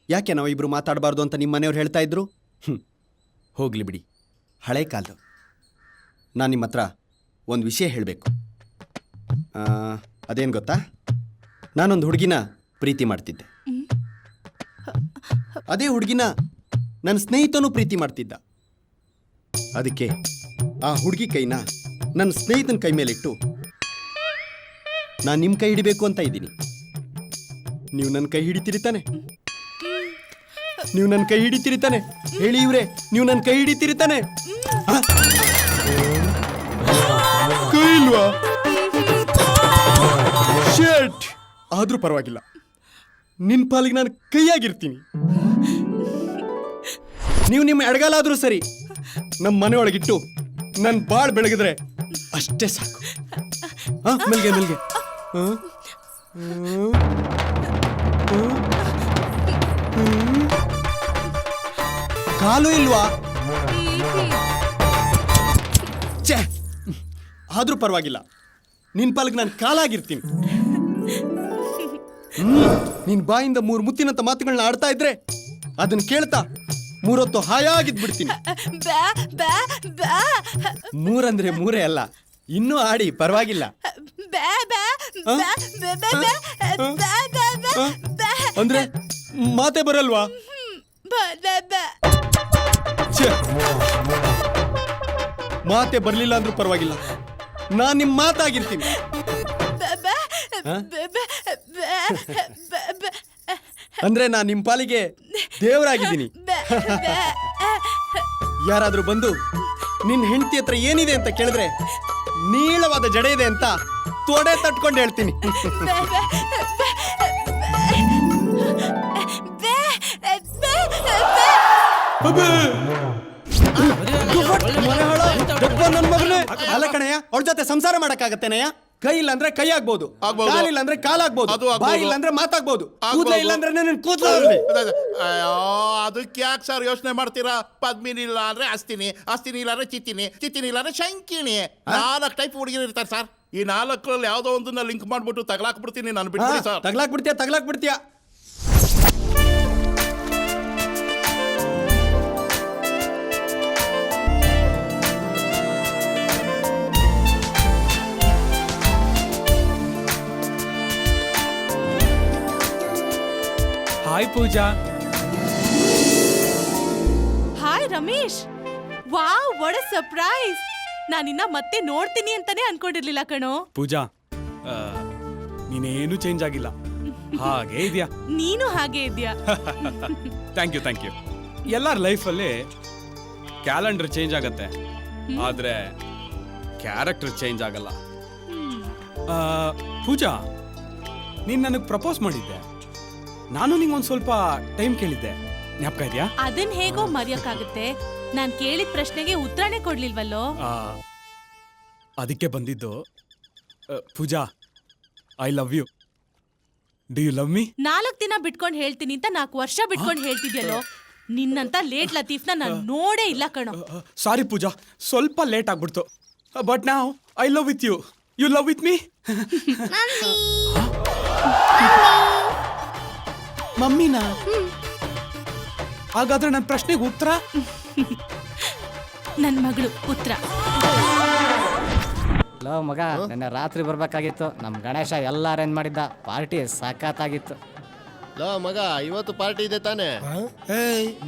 ಯಾಕೆ ನಾವು ಇಬ್ರು ಮಾತಾಡಬಾರ್ದು ಅಂತ ನಿಮ್ಮ ಮನೆಯವ್ರು ಹೇಳ್ತಾ ಇದ್ರು? ಹೋಗ್ಲಿ ಬಿಡಿ, ಹಳೆ ಕಾಲದು. ನಾನು ನಿಮ್ಮ ಹತ್ರ ಒಂದು ವಿಷಯ ಹೇಳಬೇಕು. ಅದೇನು ಗೊತ್ತಾ, ನಾನೊಂದು ಹುಡುಗಿನ ಪ್ರೀತಿ ಮಾಡ್ತಿದ್ದೆ. ಅದೇ ಹುಡುಗಿನ ನನ್ನ ಸ್ನೇಹಿತನೂ ಪ್ರೀತಿ ಮಾಡ್ತಿದ್ದ. ಅದಕ್ಕೆ ಆ ಹುಡುಗಿ ಕೈನ ನನ್ನ ಸ್ನೇಹಿತನ ಕೈ ಮೇಲಿಟ್ಟು ನಾನು ನಿಮ್ಮ ಕೈ ಹಿಡಿಬೇಕು ಅಂತ ಇದ್ದೀನಿ. ನೀವು ನನ್ನ ಕೈ ಹಿಡಿತೀರಿ ತಾನೆ? ನೀವು ನನ್ನ ಕೈ ಹಿಡಿತೀರಿ ತಾನೆ? ಹೇಳಿ ಇವ್ರೆ, ನೀವು ನನ್ನ ಕೈ ಹಿಡಿತೀರಿ ತಾನೆ? ಕೈ ಇಲ್ವಾ? ಶೇಟ್, ಆದ್ರೂ ಪರವಾಗಿಲ್ಲ, ನಿನ್ ಪಾಲಿಗೆ ನಾನು ಕೈಯಾಗಿರ್ತೀನಿ. ನೀವು ನಿಮ್ಮ ಎಡಗಾಲಾದ್ರೂ ಸರಿ ನಮ್ಮ ಮನೆಯೊಳಗಿಟ್ಟು ನನ್ನ ಬಾಳ್ ಬೆಳಗಿದ್ರೆ ಅಷ್ಟೇ ಸಾಕು. ಮೆಲ್ಗೆ ಮೆಲ್ಗೆ. ಕಾಲು ಇಲ್ವಾ? ಛೇ, ಆದ್ರೂ ಪರವಾಗಿಲ್ಲ, ನಿನ್ ಪಾಲಿಗೆ ನಾನು ಕಾಲಾಗಿರ್ತೀನಿ. ನಿನ್ ಬಾಯಿಂದ 3 ಮುತ್ತಿನಂತ ಮಾತುಗಳನ್ನ ಆಡ್ತಾ ಇದ್ರೆ ಅದನ್ನ ಕೇಳ್ತಾ 3 ಹೊತ್ತು ಹಾಯಾಗಿದ್ ಬಿಡ್ತೀನಿ. 3 ಅಂದ್ರೆ 3 ಅಲ್ಲ, ಇನ್ನೂ ಆಡಿ ಪರವಾಗಿಲ್ಲ. ಅಂದ್ರೆ ಮಾತೆ ಬರಲ್ವಾ? ಛೆ, ಮಾತೆ ಬರ್ಲಿಲ್ಲ ಅಂದ್ರೂ ಪರವಾಗಿಲ್ಲ, ನಾನ್ ನಿಮ್ ಮಾತಾಗಿರ್ತೀನಿ. ಅಂದ್ರೆ ನಾನ್ ನಿಮ್ ಪಾಲಿಗೆ ದೇವರಾಗಿದ್ದೀನಿ. ಯಾರಾದ್ರೂ ಬಂದು ನಿನ್ ಹೆಂಡತಿ ಹತ್ರ ಏನಿದೆ ಅಂತ ಕೇಳಿದ್ರೆ ನೀಳವಾದ ಜಡೆ ಇದೆ ಅಂತ ತೊಡೆ ತಟ್ಕೊಂಡು ಹೇಳ್ತೀನಿ. ಅಲ್ಲ ಕಣಯ್ಯ, ಅವ್ರ ಜೊತೆ ಸಂಸಾರ ಮಾಡಕ್ಕಾಗತ್ತೇನಯ್ಯ? ಕೈ ಇಲ್ಲ ಅಂದ್ರೆ ಕೈ ಆಗ್ಬೋದು, ಕಾಲಿಲ್ಲ ಅಂದ್ರೆ ಕಾಲಾಗ್ಬೋದು, ಬಾಯಿ ಇಲ್ಲ ಅಂದ್ರೆ ಮಾತಾಗ್ಬೋದು, ಕೂದಲ ಇಲ್ಲ ಅಂದ್ರೆ ನನ್ನ ಕೂದಲ. ಅದಕ್ಕೆ ಯಾಕೆ ಸರ್ ಯೋಚನೆ ಮಾಡ್ತೀರಾ? ಪದ್ಮಿನಿ ಇಲ್ಲ ಅಂದ್ರೆ ಅಸ್ತಿನಿ, ಅಸ್ತಿನಿ ಇಲ್ಲ ಅಂದ್ರೆ ಚಿತ್ತಿನಿ, ಚಿತ್ತಿನಿ ಇಲ್ಲ ಅಂದ್ರೆ ಶಂಕಿನಿ. 4 ಟೈಪ್ ಹುಡುಗಿರು ಇರ್ತಾರೆ ಸರ್. ಈ 4ರಲ್ಲಿ ಯಾವ್ದೋ ಒಂದನ್ನ ಲಿಂಕ್ ಮಾಡ್ಬಿಟ್ಟು ತಗಲಾಕ್ಬಿಡ್ತೀನಿ ನಾನು. ಬಿಟ್ಬಿಡಿ ಸರ್. ತಗಲಾಕ್ಬಿಡ್ತೀಯ. Hi Pooja. Hi Ramesh. Wow, what a surprise. ನಾನಿನ್ನ ಮತ್ತೆ ನೋಡ್ತೀನಿ ಅಂತಾನೆ ಅನ್ಕೊಂಡಿರ್ಲಿಲ್ಲ ಕಣೋ. ಪೂಜಾ, ನೀನೇನು ಚೇಂಜ್ ಆಗಿಲ್ಲ, ಹಾಗೆ ಇದೆಯಾ. ನೀನು ಹಾಗೆ ಇದೆಯಾ. Thank you. ಎಲ್ಲರ ಲೈಫಲ್ಲಿ ಕ್ಯಾಲೆಂಡರ್ ಚೇಂಜ್ ಆಗತ್ತೆ, ಆದ್ರೆ ಕ್ಯಾರೆಕ್ಟರ್ ಚೇಂಜ್ ಆಗಲ್ಲ. ಪೂಜಾ, ನೀನ್ ನನಗೆ ಪ್ರಪೋಸ್ ಮಾಡಿದ್ದೆ, ನಾನು ನಿಂಗೊಂದು ಸ್ವಲ್ಪ ಟೈಮ್ ಕೇಳಿದ್ದೆ, ಜ್ಞಾಪಕ ಇದೆಯಾ? ಅದನ್ ಹೇಗೋ ಮರೆಯಕ್ಕಾಗುತ್ತೆ. ನಾನ್ ಕೇಳಿದ ಪ್ರಶ್ನೆಗೆ ಉತ್ತರನೇ ಕೊಡ್ಲಿಲ್ವಲ್ಲೋ. ಅದಕ್ಕೆ ಬಂದಿದ್ದು. Pooja, I love you. Do you love me? 4 ದಿನ ಬಿಟ್ಕೊಂಡು ಹೇಳ್ತೀನಿ ಅಂತ 4 ವರ್ಷ ಬಿಟ್ಕೊಂಡು ಹೇಳ್ತಿದ್ಯಲ್ಲೋ. ನಿನ್ನಂತ ಲೇಟ್ ಲತೀಫ್ನ ನಾನು ನೋಡೇ ಇಲ್ಲ ಕಣೋ. ಸಾರಿ ಪೂಜಾ, ಸ್ವಲ್ಪ ಲೇಟ್ ಆಗ್ಬಿಡ್ತು. ಬಟ್ ನಾವ್ I love with you. You love with me? ಮಮ್ಮಿನಾ? ಹಾಗಾದ್ರೆ ನನ್ನ ಪ್ರಶ್ನೆಗೆ ಉತ್ತರ? ನನ್ನ ಮಗಳು ಉತ್ತರ. ಲೋ ಮಗ, ನಿನ್ನೆ ರಾತ್ರಿ ಬರ್ಬೇಕಾಗಿತ್ತು. ನಮ್ ಗಣೇಶ ಎಲ್ಲ ಅರೇಂಜ್ ಮಾಡಿದ್ದ, ಪಾರ್ಟಿ ಸಖತ್ತಾಗಿತ್ತು. ಲೋ ಮಗ, ಇವತ್ತು ಪಾರ್ಟಿ ಇದೆ ತಾನೆ?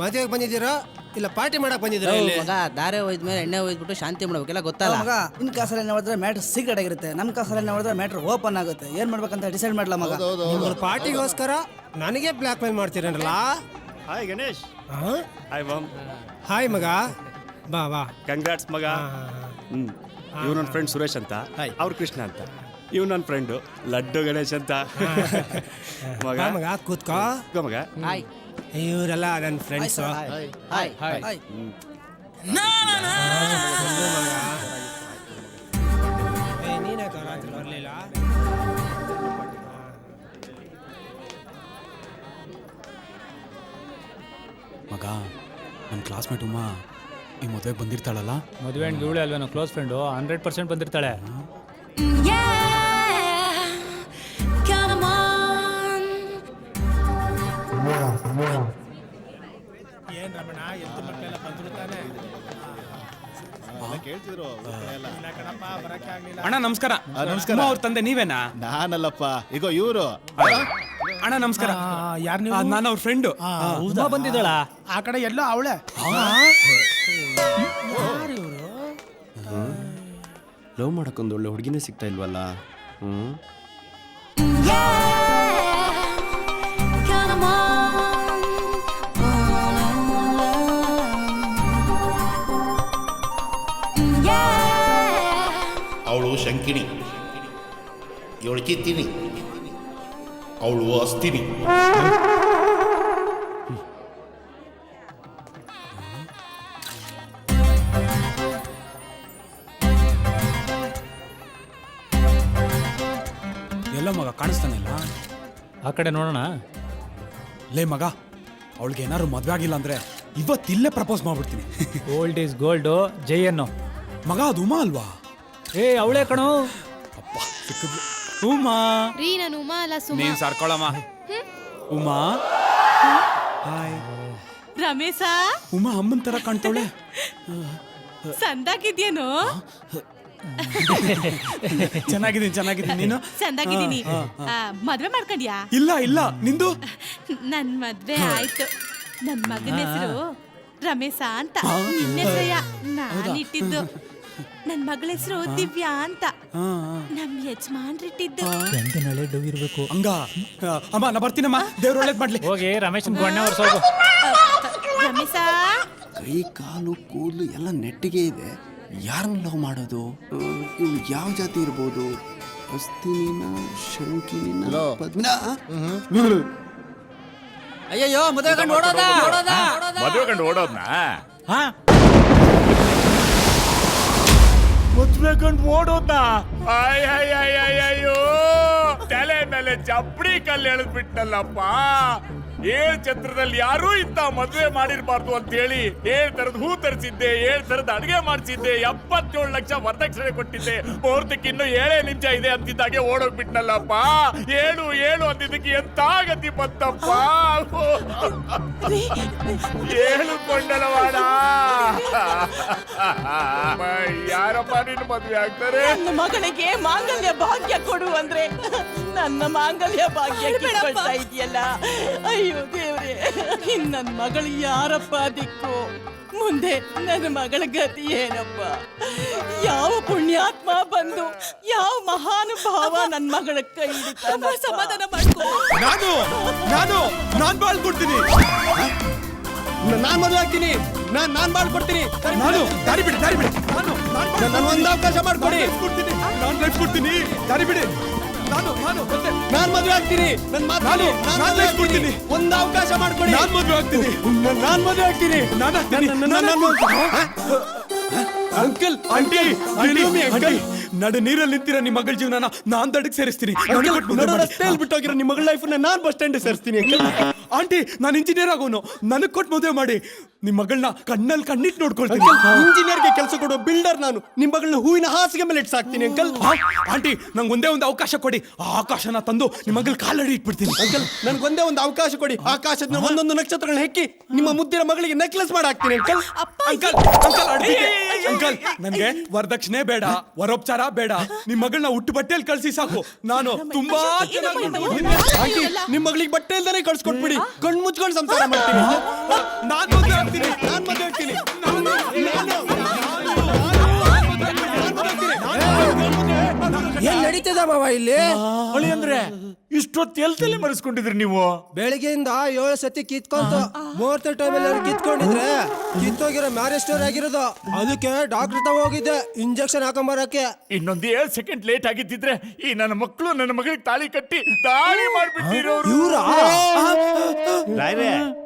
ಮದುವೆಗೆ ಬಂದಿದ್ದೀರಾ ಇಲ್ಲ ಪಾರ್ಟಿ ಮಾಡಕ್ ಬಂದಿದ್ದೀರಾ? ಮಗ, ದಾರೆ ಹೋಯ್ದ್ಮೇಲೆ ಎಣ್ಣೆ ಹೋಯ್ದ್ಬಿಟ್ಟು ಶಾಂತಿ ಮಾಡ್ಬೇಕೆಲ್ಲ ಗೊತ್ತಲ್ಲ ಮಗ. ನಿನ್ ಕಾಸಲ್ಲಿ ನೋಡಿದ್ರೆ ಮ್ಯಾಟ್ರ್ ಸೀಕ್ರೆಟ್ ಆಗಿರುತ್ತೆ, ನಮ್ ಕಾಸಲ್ಲಿ ನೋಡಿದ್ರೆ ಮ್ಯಾಟ್ರ್ ಓಪನ್ ಆಗುತ್ತೆ. ಏನ್ ಮಾಡ್ಬೇಕಂತ ಡಿಸೈಡ್ ಮಾಡ್ಲಾ ಮಗ? ಪಾರ್ಟಿಗೋಸ್ಕರ ನನಗೆ ಬ್ಲಾಕ್ ಮೇಲ್ ಮಾಡ್ತೀರಲ್ಲ. Hi Ganesh. Hi ma'am. Hi ಮಗ, ಬಾ ಬಾ. ಕಂಗ್ರಾಟ್ಸ್ ಮಗ. ಇವ್ ನನ್ನ ಫ್ರೆಂಡ್ ಸುರೇಶ್ ಅಂತ, ಅವ್ರು ಕೃಷ್ಣ ಅಂತ. ಇವ್ ನನ್ನ ಫ್ರೆಂಡು ಲಡ್ಡು ಗಣೇಶ್ ಅಂತ. ಮಗ ಮಗ ಕೂತ್ಕೋ ಮಗ. ಹಾಯ್. ಇವರೆಲ್ಲ ನನ್ನ ಫ್ರೆಂಡ್ಸ್. ನೀನೇ ರಾತ್ರಿ ಬರಲಿಲ್ಲ. ಮಗ, ನನ್ನ ಕ್ಲಾಸ್ಮೇಟ್ ಉಮಾ ಈ ಮದುವೆಗೆ ಬಂದಿರ್ತಾಳಲ್ಲ. ಮದುವೆ ಇವಳೆ ಅಲ್ವೇ ನಾವು ಕ್ಲೋಸ್ ಫ್ರೆಂಡು, 100% ಬಂದಿರ್ತಾಳೆ. ಏನ್ ರಮಣ, ಎತ್ತು ಮಕ್ಕಳೆಲ್ಲ ಬಂದ್ರು ತಾನೆ? ಕೇಳ್ತಿದ್ರು. ಅಣ್ಣ ನಮಸ್ಕಾರ. ನಮಸ್ಕಾರ. ಅವ್ರ ತಂದೆ ನೀವೇನಾ? ನಾನಲ್ಲಪ್ಪ, ಈಗ ಇವರು. ಅಣ್ಣ ನಮಸ್ಕಾರ. ಯಾರು ನೀವು? ನಾನು ಅವ್ರ ಫ್ರೆಂಡು. ಉಮಾ ಬಂದಿದ್ದಾಳ ಆ ಕಡೆ ಎಲ್ಲೋ ಅವಳೆ. ಲವ್ ಮಾಡಕ್ಕೊಂದು ಒಳ್ಳೆ ಹುಡುಗಿನೇ ಸಿಗ್ತಾ ಇಲ್ವಲ್ಲ. ಅವಳು ಶಂಕಿಣಿ, ಇವಳು ಚಿತ್ತಿನಿ, ಅವಳು ಅಸ್ತಿನಿ. ಎಲ್ಲ ಮಗ ಕಾಣಿಸ್ತಾನೆ ಇಲ್ಲ. ಆ ಕಡೆ ನೋಡೋಣ. ಲೇ ಮಗ, ಅವಳಿಗೆ ಏನಾದ್ರು ಮದ್ವೆ ಆಗಿಲ್ಲ ಅಂದ್ರೆ ಇವತ್ತಿಲ್ಲೇ ಪ್ರಪೋಸ್ ಮಾಡ್ಬಿಡ್ತೀನಿ. ಗೋಲ್ಡ್ ಈಸ್ ಗೋಲ್ಡು, ಜೈಯನ್ನು. ಮಗ ಅದು ಉಮಾ ಅಲ್ವಾ? ಏ ಅವಳೇ ಕಣೋ. ಅಪ್ಪ ಸಿಕ್ಕಿದ್ಲು. ಉಮಾ ರೀ ನಾನು ಉಮಾ ಅಲ್ಲ ಸುಮಾ. ನೀನ್ ಸರ್ಕೊಳಮ್ಮ. ಉಮಾ ಹಾಯ್. ರಮೇಶ, ಉಮಾ ಅಮ್ಮನ್ ತರ ಕಾಣ್ತಾವಳೆ. ಸಂದಾಗಿದ್ಯೇನೋ? ಚೆನ್ನಾಗಿದ್ದೀನಿ. ನೀನು? ಚಂದಾಗಿದ್ದೀನಿ. ಮದ್ವೆ ಮಾಡ್ಕೊಂಡ್ಯಾ? ಇಲ್ಲ ನಿಂದು? ನನ್ ಮದ್ವೆ ಆಯ್ತು. ನನ್ ಮಗನ ಹೆಸರು ರಮೇಶ ಅಂತ. ನಿನ್ನ ಹೆಸರಯ್ಯ ನಾನು ಇಟ್ಟಿದ್ದು. ನನ್ ಮಗಳ ಹೆಸರು ದಿವ್ಯಾ ಅಂತ ನಮ್ ಯಜಮಾನ್ರಿಟ್ಟಿದ್ದು. ಗಂಡನಳೆ ಡವ್ ಇರ್ಬೇಕು. ಹಂಗ ಅಮ್ಮ ನಾ ಬರ್ತೀನಮ್ಮ. ದೇವ್ರ ಒಳ್ಳೇದ್ ಮಾಡ್ಲಿ. ಹೋಗಿ ರಮೇಶನ್ ಗೊಂಡೆ ಹೊರ್ಸೋಗು. ರಮೇಶ, ಕೈ ಕಾಲು ಕೂದಲು ಎಲ್ಲ ನೆಟ್ಟಿಗೆ ಇದೆ. ಯಾರನ್ನ ಲವ್ ಮಾಡೋದು? ಇವ್ಳು ಯಾವ ಜಾತಿ ಇರ್ಬೋದು? ಅಸ್ತಿನಿನ, ಶಂಕಿನಿನ, ಪದ್ಮಿನ? ಅಯ್ಯಯ್ಯೋ ಮದುವೆ ಕಂಡು ಓಡೋದಾ? ಮದುವೆ ಕಂಡು ಓಡೋದ್ನ? ಹಾ, ಮದುವೆ ಕಂಡು ಓಡೋದ್ನ? ಅಯ್ಯಯ್ಯೋ, ತಲೆ ಮೇಲೆ ಚಪ್ಪಡಿ ಕಲ್ಲು ಎಳೆದ್ಬಿಟ್ಟಲ್ಲಪ್ಪ. 7 ಛತ್ರದಲ್ಲಿ ಯಾರೂ ಇಂತ ಮದುವೆ ಮಾಡಿರ್ಬಾರ್ದು ಅಂತ ಹೇಳಿ 7 ತರದ ಹೂ ತರಿಸಿದ್ದೆ, 7 ತರದ ಅಡಿಗೆ ಮಾಡಿಸಿದ್ದೆ, 77 ಲಕ್ಷ ವರದಕ್ಷಿಣೆ ಕೊಟ್ಟಿದ್ದೆ. ಮುಹೂರ್ತಕ್ಕೆ ಇನ್ನು 7 ನಿಮಿಷ ಇದೆ ಅಂತಿದ್ದಾಗೆ ಓಡೋಗ್ಬಿಟ್ನಲ್ಲಪ್ಪ. 7 ಅಂತಿದ್ದಕ್ಕೆ ಎಂತ ಗತಿ ಬಂತಪ್ಪ. ಕೊಂಡಲವಾಡ ಯಾರಪ್ಪ ನಿನ್ನ ಮದುವೆ ಆಗ್ತಾರೆ? ನನ್ನ ಮಗಳಿಗೆ ಮಾಂಗಲ್ಯ ಭಾಗ್ಯ ಕೊಡು ಅಂದ್ರೆ ನನ್ನ ಮಾಂಗಲ್ಯ ಭಾಗ್ಯ ಕಿತ್ಕೊಳ್ತಾ ಇದೆಯಲ್ಲ. ಅಯ್ಯೋ ದೇವ್ರೆ, ನನ್ನ ಮಗಳು ಯಾರಪ್ಪ ದಿಕ್ಕು? ಮುಂದೆ ನನ್ನ ಮಗಳ ಗತಿ ಏನಪ್ಪ? ಯಾವ ಪುಣ್ಯಾತ್ಮ ಬಂದು ಯಾವ ಮಹಾನುಭಾವ ನನ್ನ ಮಗಳ ಕೈ ಹಿಡಿತಾನ? ಸಮಾಧಾನ ಮಾಡ್ಕೊ. ನಾನು ಬಾಳ್ಕೊಡ್ತೀನಿ. ನಾನ್ ಮದುವೆ ಆಗ್ತೀನಿ. ನಾನ್ ಮಾಡ್ಕೊಡ್ತೀನಿ. ದಾರಿ ಬಿಡಿ. ನಾನು ಒಂದು ಅವಕಾಶ ಮಾಡ್ಕೊಡಿ. ನಾನು ಲೈಫ್ ಕೊಡ್ತೀನಿ. ದಾರಿ ಬಿಡಿ. ನಾನ್ ಮದುವೆ ಆಗ್ತೀನಿ. ನಾನು ಲೈಫ್ ಕೊಡ್ತೀನಿ. ಒಂದು ಅವಕಾಶ ಮಾಡ್ಕೊಡಿ. ನಾನು ಮದುವೆ ಆಗ್ತೀನಿ. ಅಂಕಲ್, ಆಂಟಿ, ಅಂಕಲ್, ನಡು ನೀರಲ್ಲಿ ನಿಂತಿರೋ ನಿಮ್ಮ ಮಗಳ ಜೀವನ ನಾನ್ ದಡಕ್ ಸೇರಿಸ್ತೀನಿ. ರಸ್ತೆಯಲ್ಲಿ ಬಿಟ್ಟೋಗಿರೋ ನಿಮ್ಮ ಮಗಳ ಲೈಫ್ ನಾನ್ ಬಸ್ ಸ್ಟ್ಯಾಂಡ್ ಸೇರಿಸ್ತೀನಿ. ಆಂಟಿ, ನಾನು ಇಂಜಿನಿಯರ್ ಆಗೋನು. ನನಗ್ ಕೊಟ್ಟು ಮದುವೆ ಮಾಡಿ ನಿಮ್ ಮಗಳನ್ನ ಕಣ್ಣಲ್ಲಿ ಕಣ್ಣಿಟ್ಟು ನೋಡ್ಕೊಳ್ತೀನಿ. ಇಂಜಿನಿಯರ್ಗೆ ಕೆಲಸ ಕೊಡೋ ಬಿಲ್ಡರ್ ನಾನು. ನಿಮ್ ಮಗಳನ್ನ ಹೂವಿನ ಹಾಸಿಗೆ ಮೇಲೆ ಇಟ್ಸಾಕ್ತೀನಿ ಅಂಕಲ್. ಆಂಟಿ, ನಂಗೆ ಒಂದೇ ಒಂದು ಅವಕಾಶ ಕೊಡಿ. ಆ ಆಕಾಶನ ತಂದು ನಿಮ್ಮ ಮಗಳ ಕಾಲಡಿ ಇಟ್ಬಿಡ್ತೀನಿ. ಅಂಕಲ್, ನನ್ಗೊಂದೇ ಒಂದು ಅವಕಾಶ ಕೊಡಿ. ಆಕಾಶದ ಒಂದೊಂದು ನಕ್ಷತ್ರಗಳನ್ನ ಹೆಕ್ಕಿ ನಿಮ್ಮ ಮುದ್ದಿನ ಮಗಳಿಗೆ ನೆಕ್ಲೆಸ್ ಮಾಡಾಕ್ತೀನಿ ಅಂಕಲ್. ಅಂಕಲ್, ನನ್ಗೆ ವರದಕ್ಷಿಣೆ ಬೇಡ, ವರೋಪಚಾರ ಬೇಡ. ನಿಮ್ ಮಗಳನ್ನ ಹುಟ್ಟು ಬಟ್ಟೆಯಲ್ಲಿ ಕಳ್ಸಿ ಸಾಕು. ನಾನು ತುಂಬಾ ಆಂಟಿ, ನಿಮ್ ಮಗಳಿಗೆ ಬಟ್ಟೆ ಇಲ್ದಾನೆ ಕಳ್ಸ್ಕೊಟ್ಬಿಡಿ. ಕಣ್ ಮುಚ್ಕೊಂಡು ಸಂಸಾರ ಮಾಡ್ತೀನಿ. ನಾನ್ ಮದುವೆ ಆಗ್ತೀನಿ. ಏನ್ ನಡೀತದ ಮಾವ ಇಲ್ಲಿ? ಹೊಳಿ ಅಂದ್ರೆ ಇಷ್ಟೊತ್ತು ಎಲ್ತಲ್ಲಿ ಮರೆಸ್ಕೊಂಡಿದ್ರಿ ನೀವು? ಬೆಳಿಗ್ಗೆಯಿಂದ 7 ಸತಿ ಕಿತ್ಕೊಂತು. ಮುಹೂರ್ತ ಟೈಮಲ್ಲಿ ಕಿತ್ಕೊಂಡಿದ್ರೆ ಕಿತ್ತೋಗಿರೋ ಮ್ಯಾರೇಜ್ ಸ್ಟೋರ್ ಆಗಿರೋದು. ಅದಕ್ಕೆ ಡಾಕ್ಟರ್ ತಾವ ಹೋಗಿದ್ದೆ ಇಂಜೆಕ್ಷನ್ ಹಾಕೊಂಬರಕ್ಕೆ. ಇನ್ನೊಂದು 7 ಸೆಕೆಂಡ್ ಲೇಟ್ ಆಗಿದ್ದಿದ್ರೆ ಈ ನನ್ನ ಮಕ್ಕಳು ನನ್ನ ಮಗಳಿಗೆ ತಾಳಿ ಕಟ್ಟಿ ತಾಳಿ ಮಾಡ್ಬಿಟ್ಟಿರೋರು.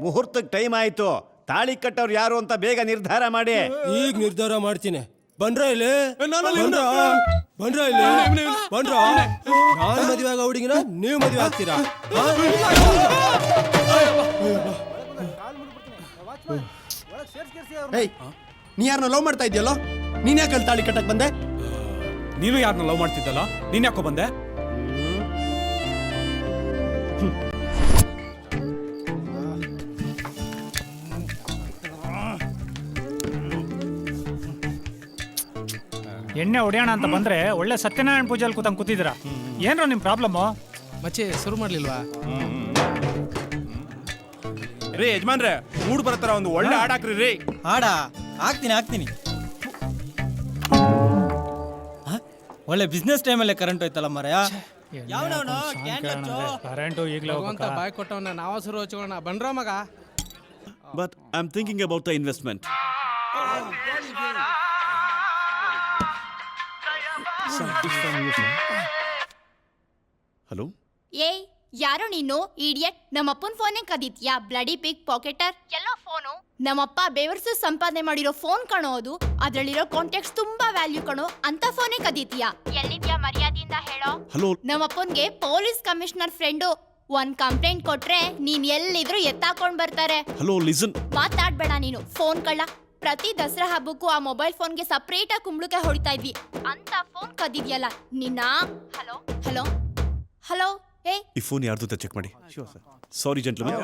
ಮುಹೂರ್ತಕ್ಕೆ ಟೈಮ್ ಆಯ್ತು. ತಾಳಿ ಕಟ್ಟವ್ರು ಯಾರು ಅಂತ ಬೇಗ ನಿರ್ಧಾರ ಮಾಡಿ. ಈಗ ನಿರ್ಧಾರ ಮಾಡ್ತೀನಿ. ಬನ್ರ ಇಲ್ಲಿ, ನಾನು ಮದುವೆ ಆಗೋ ಹುಡುಗಿನ ನೀವು ಮದುವೆ ಆಗ್ತೀರಾ? ನೀ ಯಾರನ್ನ ಲವ್ ಮಾಡ್ತಾ ಇದೆಯಲ್ಲೋ? ನೀನ್ ಯಾಕೆ ತಾಳಿ ಕಟ್ಟಕ್ ಬಂದೆ? ನೀನು ಯಾರನ್ನ ಲವ್ ಮಾಡ್ತಿದ್ದಲ್ಲ, ನೀನ್ ಯಾಕೋ ಬಂದೆ? ಎಣ್ಣೆ ಹೊಡೆಯೋಣ ಅಂತ ಬಂದ್ರೆ ಒಳ್ಳೆ ಸತ್ಯನಾರಾಯಣ ಪೂಜೆಯಲ್ಲಿ ಕೂತಿದ್ದೀರಾ. ಏನ್ರ ನಿಮ್ ಪ್ರಾಬ್ಲಮ್? ಮಚ್ಚೆ ಶುರು ಮಾಡ್ಲಿಲ್ವಾ? ರೀ ಯಜಮಾನ್ರೆ, ಮೂಡ್ ಬರತ್ತಾರ ಒಂದು ಒಳ್ಳೆ ಹಾಡ್ ಹಾಕ್ರಿ ರೀ. ಹಾಡಾ? ಹಾಕ್ತೀನಿ. ಒಳ್ಳೆ ಬಿಸ್ನೆಸ್ ಟೈಮಲ್ಲೇ ಕರೆಂಟ್ ಹೋಯ್ತಲ್ಲ ಮರಯ. ಕರೆಂಟು ಈಗಲೇ ಬಾಯ್ ಕೊಟ್ಟವನ್ನ ನಾವ ಶುರು ಹಚ್ಕೋಣ. ಬನ್ರ ಮಗ. But I am thinking about the investment. Hello, ಏಯ್ ಯಾರೋ ನೀನು ಇಡಿಯಟ್, ನಮ್ಮಪ್ಪನ ಫೋನೇ ಕದೀತ್ಯಾ ಬ್ಲಡಿ ಪಿಗ್ ಪಾಕೆಟರ್. ಎಲ್ಲೋ ಫೋನು ನಮ್ಮಪ್ಪ ಬೇವರ್ಸು ಸಂಪಾದನೆ ಮಾಡಿರೋ ಫೋನ್ ಕಣೋ ಅದು. ಅದ್ರಲ್ಲಿರೋ ಕಾಂಟ್ಯಾಕ್ಟ್ಸ್ ತುಂಬಾ ವ್ಯಾಲ್ಯೂ ಕಣೋ, ಅಂತ ಫೋನೇ ಕದೀತ್ಯಾ. ಎಲ್ಲಿದ್ಯಾ ಮರ್ಯಾದೆಯಿಂದ ಹೇಳೋ. ಹಲೋ, ನಮ್ಮಪ್ಪನ್ಗೆ ಪೊಲೀಸ್ ಕಮಿಷನರ್ ಫ್ರೆಂಡು ಒಂದ್ ಕಂಪ್ಲೇಂಟ್ ಕೊಟ್ರೆ ನೀನ್ ಎಲ್ಲಿದ್ರು ಎತ್ತಾಕೊಂಡ್ ಬರ್ತಾರೆ. Hello, listen. ಮಾತಾಡ್ಬೇಡ ನೀನು, ಫೋನ್ ಕಳ್ಳ. ಪ್ರತಿ ದಸರಾ ಹಬ್ಬಕ್ಕೂ ಆ ಮೊಬೈಲ್ ಫೋನ್ಗೆ ಸಪ್ರೇಟ್ ಆಗಿ ಕುಂಬಳಕಾಯಿ ಹೊಡಿತಾ ಇದ್ವಿ, ಅಂತ ಫೋನ್ ಕದಿದ್ಯಲ್ಲ ನಿನ್ನ. ಹಲೋ ಹಲೋ ಹಲೋ, ಏ ಈ ಫೋನ್ ಯಾರ್ದು ಅಂತ ಚೆಕ್ ಮಾಡಿ. ಸಾರಿ ಜೆಂಟ್ಲ್ಮನ್.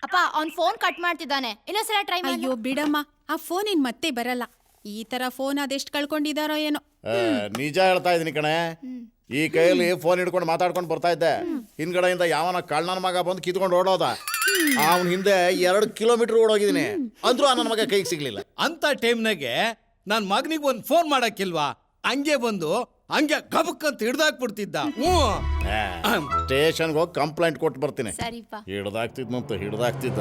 ಅಪ್ಪ ಅವ್ನ್ ಫೋನ್ ಕಟ್ ಮಾಡ್ತಿದ್ದಾನೆ, ಇನ್ನೊಂದ್ಸಲ ಟ್ರೈ ಮಾಡಿ. ಅಯ್ಯೋ ಬಿಡಮ್ಮ, ಆ ಫೋನ್ ಇನ್ ಮತ್ತೆ ಬರಲ್ಲ. ಈ ತರ ಫೋನ್ ಅದೆಷ್ಟು ಕಳ್ಕೊಂಡಿದಾರೋ ಏನೋ. ನಿಜ ಹೇಳ್ತಾ ಇದೀನಿ ಕಣೆ. ಈ ಕೈಯಲ್ಲಿ ಫೋನ್ ಹಿಡ್ಕೊಂಡು ಮಾತಾಡ್ಕೊಂಡು ಬರ್ತಾ ಇದ್ದೆ, ಹಿಂದ್ಗಡೆಯಿಂದ ಯಾವನ ಕಳ್ಳನ ಮಗ ಬಂದು ಕಿತ್ಕೊಂಡು ಓಡೋದ. ಅವನ ಹಿಂದೆ 2 ಕಿಲೋಮೀಟರ್ ಓಡೋಗಿದ್ದೀನಿ, ಅಂದ್ರೂ ನನ್ನ ಮಗ ಕೈಗೆ ಸಿಗ್ಲಿಲ್ಲ. ಅಂತ ಟೈಮ್ನಾಗೆ ನನ್ನ ಮಗನಿಗೆ ಒಂದು ಫೋನ್ ಮಾಡಕ್ಕಿಲ್ವಾ? ಹಂಗೆ ಬಂದು ಹಂಗೆ ಗಬಕ್ಕಂತ ಹಿಡ್ದಾಕ್ಬಿಡ್ತಿದ್ದ. ಸ್ಟೇಷನ್ಗೆ ಹೋಗಿ ಕಂಪ್ಲೇಂಟ್ ಕೊಟ್ಟು ಬರ್ತೀನಿ. ಸರಿಪಾ. ಹಿಡ್ದಾಕ್ತಿದ್ದ.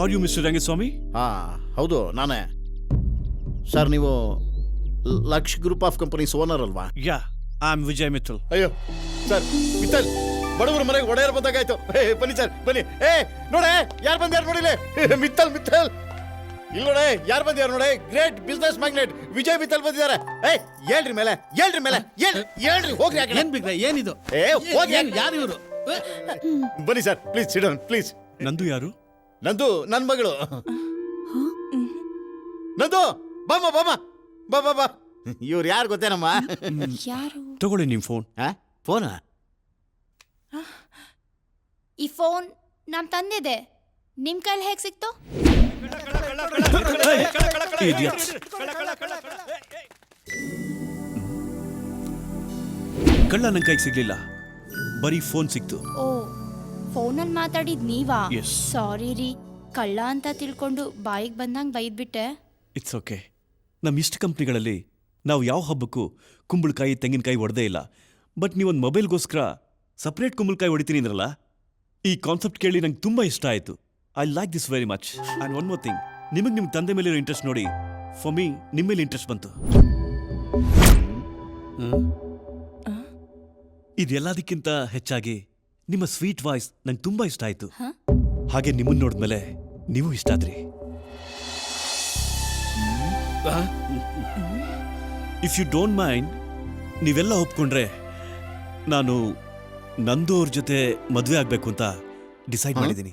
Are you mister Rangaswamy? ಹಾ ಹೌದು, ನಾನೇ ಸರ್. ನೀವು Laksha group of companies owner ಅಲ್ವಾ? Yeah, I am Vijay Mittal. ಅಯ್ಯೋ ಸರ್, ಮಿತ್ತಲ್ ಬಡವ್ರ ಮನೆಗೆ ಒಡೆಯರ್ ಬಂದಾಗಾಯ್ತು. ಬನ್ನಿ ಸರ್ ಬನ್ನಿ. ನೋಡೆ ಯಾರು ಬಂದ್ಯಾರು ನೋಡಿಲೆ. ಮಿತ್ತಲ್ ಇಲ್ಲಿ ನೋಡೆ ಯಾರು ಬಂದ್ಯಾರು ನೋಡಿ. Great business magnet Vijay Mittal ಬಂದಿದ್ದಾರೆ. ಹೇಳ್ರಿ ಮೇಲೆ ಹೇಳ್ರಿ ಹೋಗ್ರಿ. ಏನ್ ಬಿಗ್ರೆ ಏನಿದು? ಹೋಗಿ ಯಾರು ಇವರು? ಬನ್ನಿ sir, please sit down please. ನಂದು ಯಾರು? ನಂದು ನನ್ನ ಮಗಳು. ನಂದು ಬಾಮ ಬಾ. ಇವ್ರು ಯಾರು ಗೊತ್ತೇನಮ್ಮ? ಯಾರು? ತಗೊಳ್ಳಿ ನಿಮ್ ಫೋನ್. ಫೋನಾ? ಈ ಫೋನ್ ನಮ್ ತಂದಿದೆ, ನಿಮ್ ಕೈಲಿ ಹೇಗ್ ಸಿಕ್ತು? ಕಳ್ಳ ನನ್ ಕೈಗೆ ಸಿಗ್ಲಿಲ್ಲ, ಬರೀ ಫೋನ್ ಸಿಕ್ತು. ಓ, ಫೋನಲ್ಲಿ ಮಾತಾಡಿದ್ ನೀವಾ? Yes. ಸಾರಿ ರೀ, ಕಳ್ಳ ಅಂತ ತಿಳ್ಕೊಂಡು ಬಾಯಿಗೆ ಬಂದಂಗ್ ಬೈದ್ಬಿಟ್ಟೆ. It's okay. ನಮ್ಮ ಇಷ್ಟ ಕಂಪ್ನಿಗಳಲ್ಲಿ ನಾವು ಯಾವ ಹಬ್ಬಕ್ಕೂ ಕುಂಬಳಕಾಯಿ ತೆಂಗಿನಕಾಯಿ ಹೊಡೆದೇ ಇಲ್ಲ. ಬಟ್ ನೀವೊಂದು ಮೊಬೈಲ್ಗೋಸ್ಕರ ಸಪ್ರೇಟ್ ಕುಂಬಳಕಾಯಿ ಹೊಡಿತೀನಿ ಅಂದ್ರಲ್ಲ, ಈ ಕಾನ್ಸೆಪ್ಟ್ ಕೇಳಿ ನಂಗೆ ತುಂಬ ಇಷ್ಟ ಆಯಿತು. I like this very much. And one more thing, ನಿಮಗೆ ನಿಮ್ಮ ತಂದೆ ಮೇಲೆ ಇಂಟ್ರೆಸ್ಟ್ ನೋಡಿ ಫಾರ್ ಮೀ ನಿಮ್ಮ ಮೇಲೆ ಇಂಟ್ರೆಸ್ಟ್ ಬಂತು. ಇದೆಲ್ಲದಕ್ಕಿಂತ ಹೆಚ್ಚಾಗಿ ನಿಮ್ಮ ಸ್ವೀಟ್ ವಾಯ್ಸ್ ನಂಗೆ ತುಂಬ ಇಷ್ಟ ಆಯಿತು. ಹಾಗೆ ನಿಮ್ಮನ್ನು ನೋಡಿದ್ಮೇಲೆ ನೀವು ಇಷ್ಟ ಆದ್ರಿ. ಇಫ್ ಯು ಡೋಂಟ್ ಮೈಂಡ್, ನೀವೆಲ್ಲ ಒಪ್ಕೊಂಡ್ರೆ ನಾನು ನಂದು ಅವ್ರ ಜೊತೆ ಮದುವೆ ಆಗ್ಬೇಕು ಅಂತ ಡಿಸೈಡ್ ಮಾಡಿದ್ದೀನಿ.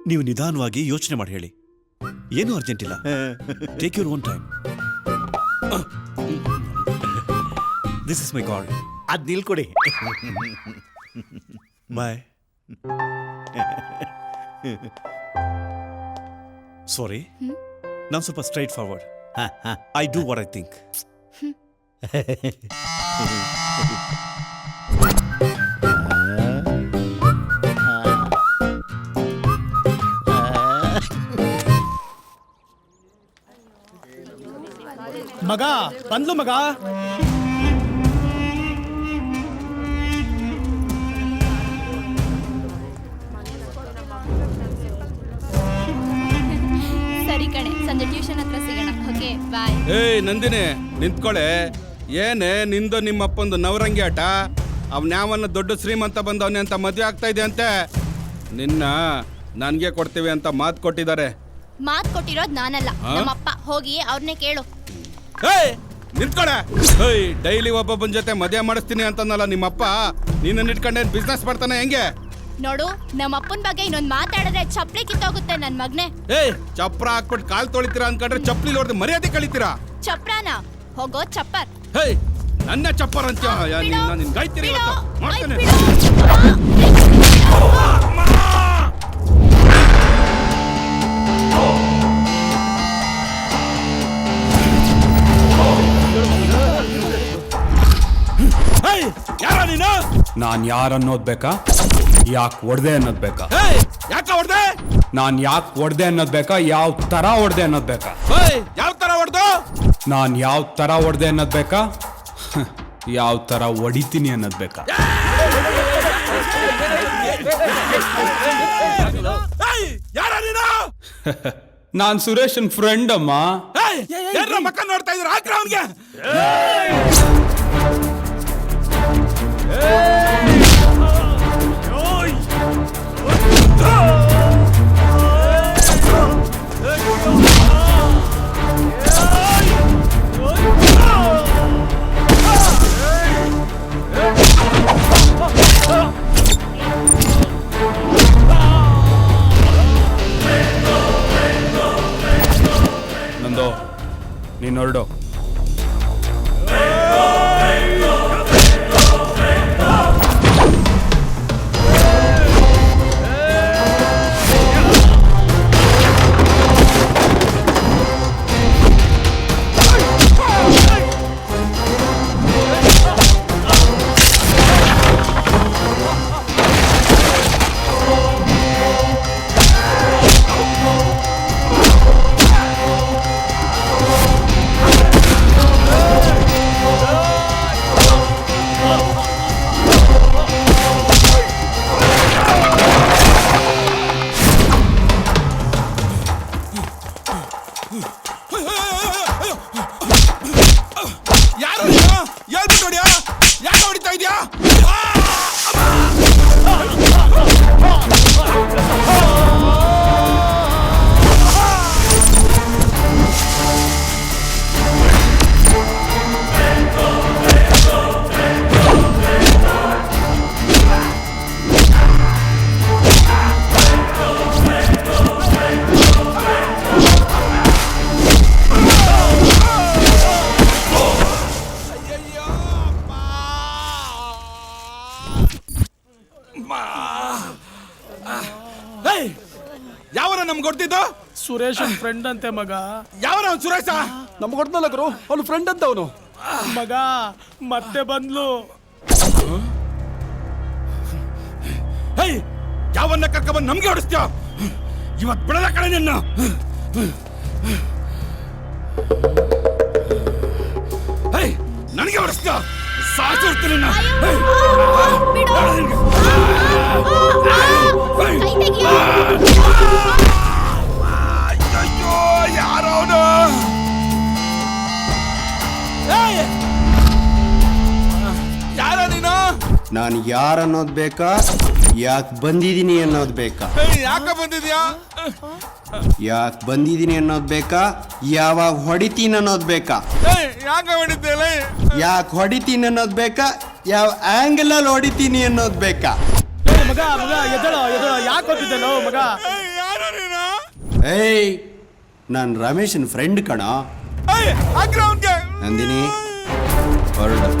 ನೀವು ನಿಧಾನವಾಗಿ ಯೋಚನೆ ಮಾಡಿ ಹೇಳಿ, ಏನೂ ಅರ್ಜೆಂಟ್ ಇಲ್ಲ. Take your own time. This is my call. ಅದ್ ನಿಲ್ಕೊಡಿ. ಬಾಯ್. ಸಾರಿ, ನಾನು ಸ್ವಲ್ಪ straightforward. I do what I think. ಮಗ ಬಂದ್ಲು ಮಗ. ಸರಿ ಕಣೆ, ಸಂಜೆ ಟ್ಯೂಷನ್ ಹತ್ರ ಸಿಗೋಣ. Okay bye. ಏಯ್ ನಂದಿನಿ, ನಿಂತ್ಕೊಳೆ. ಏನೇ ನಿಂದು ನಿಮ್ಮಪ್ಪಂದು ನವರಂಗಿ ಆಟ? ಅವನ್ಯಾವನ್ನ ದೊಡ್ಡ ಶ್ರೀಮಂತ ಬಂದವನೇ ಅಂತ ಮದುವೆ ಆಗ್ತಾ ಇದೆ ಅಂತೆ. ನಿನ್ನ ನನ್ಗೆ ಕೊಡ್ತೀವಿ ಅಂತ ಮಾತು ಕೊಟ್ಟಿದ್ದಾರೆ. ಮಾತ್ ಕೊಟ್ಟಿರೋದ್ ನಾನಲ್ಲ, ನಮ್ಮಪ್ಪ. ಹೋಗಿ ಅವ್ರನ್ನೇ ಕೇಳು. ಏಯ್ ನಿಂತ್ಕೊಳೆ. ಏಯ್ ಡೈಲಿ ಒಬ್ಬೊಬ್ಬನ ಜೊತೆ ಮದುವೆ ಮಾಡಿಸ್ತೀನಿ ಅಂತನಲ್ಲ ನಿಮ್ಮಪ್ಪ, ನೀನು ಇಟ್ಕೊಂಡೇನು ಬಿಸ್ನೆಸ್ ಮಾಡ್ತಾನೆ ಹೆಂಗೆ? ನೋಡು, ನಮ್ಮಪ್ಪನ ಬಗ್ಗೆ ಇನ್ನೊಂದ್ ಮಾತಾಡಿದ್ರೆ ಚಪ್ಲಿ ಕಿತ್ತೋಗುತ್ತೆ ನನ್ ಮಗ್ನೆ. ಏಯ್ ಚಪ್ರ ಹಾಕ್ಬಿಟ್ಟು ಕಾಲ್ ತೊಳಿತೀರಾ ಅನ್ಕೊಂಡ್ರೆ ಚಪ್ಲಿ ನೋಡಿದ್ರೆ ಮರ್ಯಾದೆ ಕಳಿತೀರಾ? ಚಪ್ರಾನ ಹೋಗೋ ಚಪ್ಪರ್. ಹೇಯ್ ನನ್ನ ಚಪ್ಪರ್ ಅಂತ ನಿನ್ ಗೈತೀರಿ ಇವತ್ತು ಮಾಡ್ತೇನೆ. ಯಾರ ನೀನು? ನಾನ್ ಯಾರನ್ನೋದ್ ಬೇಕಾ, ಯಾಕೆ ಹೊಡೆದೆ ಅನ್ನೋದ್ ಬೇಕಾ? ಯಾಕ ಹೊಡೆದೆ? ನಾನ್ ಯಾಕೆ ಹೊಡೆದೆ ಅನ್ನೋದ್ ಬೇಕಾ, ಯಾವ ತರ ಹೊಡೆದೆ ಅನ್ನೋದ್ ಬೇಕಾ? ಯಾವ ತರ ಹೊಡೆದು? ನಾನ್ ಯಾವ ತರ ಹೊಡೆದೆ ಅನ್ನೋದ್ ಬೇಕಾ, ಯಾವ ತರ ಹೊಡಿತೀನಿ ಅನ್ನೋದ್ ಬೇಕಾ? ನಾನ್ ಸುರೇಶನ್ ಫ್ರೆಂಡ್ ಅಮ್ಮ. ಮಕ್ಕ ನೋಡ್ತಾ ಇದ್ರ ಹಾಕ್ರ ಅವನ್ಗೆ. ನಂದು ನೀನ್ ಹೊರಡು. ಯಾರು ಹೇಳ್ಬಿಟ್ಟು ಹೊಡಿಯಾ? ಯಾಕೆ ಹೊಡಿತಾ ಇದ್ಯಾ? ಯಾವರ ನಮ್ಗೆ ಕೊಡ್ತಿದ್ದು? ಸುರೇಶ್ ಫ್ರೆಂಡ್ ಅಂತೆ ಮಗ. ಯಾವರ ಅವ್ನು ಸುರೇಶ? ನಮ್ಗೆ ಕೊಡ್ನಲ್ಲ ಗುರು, ಅವ್ನು ಫ್ರೆಂಡ್ ಅಂತ ಅವನು. ಮಗ ಮತ್ತೆ ಬಂದ್ಲು. ಯಾವನ್ನ ಕರ್ಕೊಂಡ್ಬಂದು ನಮ್ಗೆ ಹೊಡಿಸ್ತೀಯ? ಇವತ್ತು ಬಿಡದ ಕಡೆ ನಿನ್ನ. ನನಗೆ ಹೊಡಿಸ್ತೀಯ? ಸಾಚಿರ್ತೀನಿ ಅಯ್ಯೋ, ಯಾರವನು? ಯಾರ ನೀನು? ನಾನು ಯಾರನ್ನೋದು ಬೇಕಾ, ಯಾಕೆ ಬಂದಿದ್ದೀನಿ ಅನ್ನೋದು ಬೇಕಾ? ಯಾಕ ಬಂದಿದ್ಯಾ? ಯಾಕೆ ಬಂದಿದ್ದೀನಿ ಅನ್ನೋದು ಬೇಕಾ, ಯಾವಾಗ ಹೊಡಿತೀನಿ ಅನ್ನೋದು ಬೇಕಾ? ಯಾಕ ಹೊಡಿದ್ಯಲ್ಲ? ಯಾಕೆ ಹೊಡಿತೀನಿ ಅನ್ನೋದು ಬೇಕಾ, ಯಾವ ಆಂಗಲ್ ಅಲ್ಲಿ ಹೊಡಿತೀನಿ ಅನ್ನೋದು ಬೇಕಾ? ಮಗ ಮಗ ಎದಳ ಎದಳ ಯಾಕೆ ಹೊಟ್ಟಿದ್ದೇನೋ ಮಗ? ಯಾರ ನೀನು? ಏಯ್, ನಾನು ರಮೇಶನ್ ಫ್ರೆಂಡ್ ಕಣ. ನಂದಿನಿ ಹೊರಡು.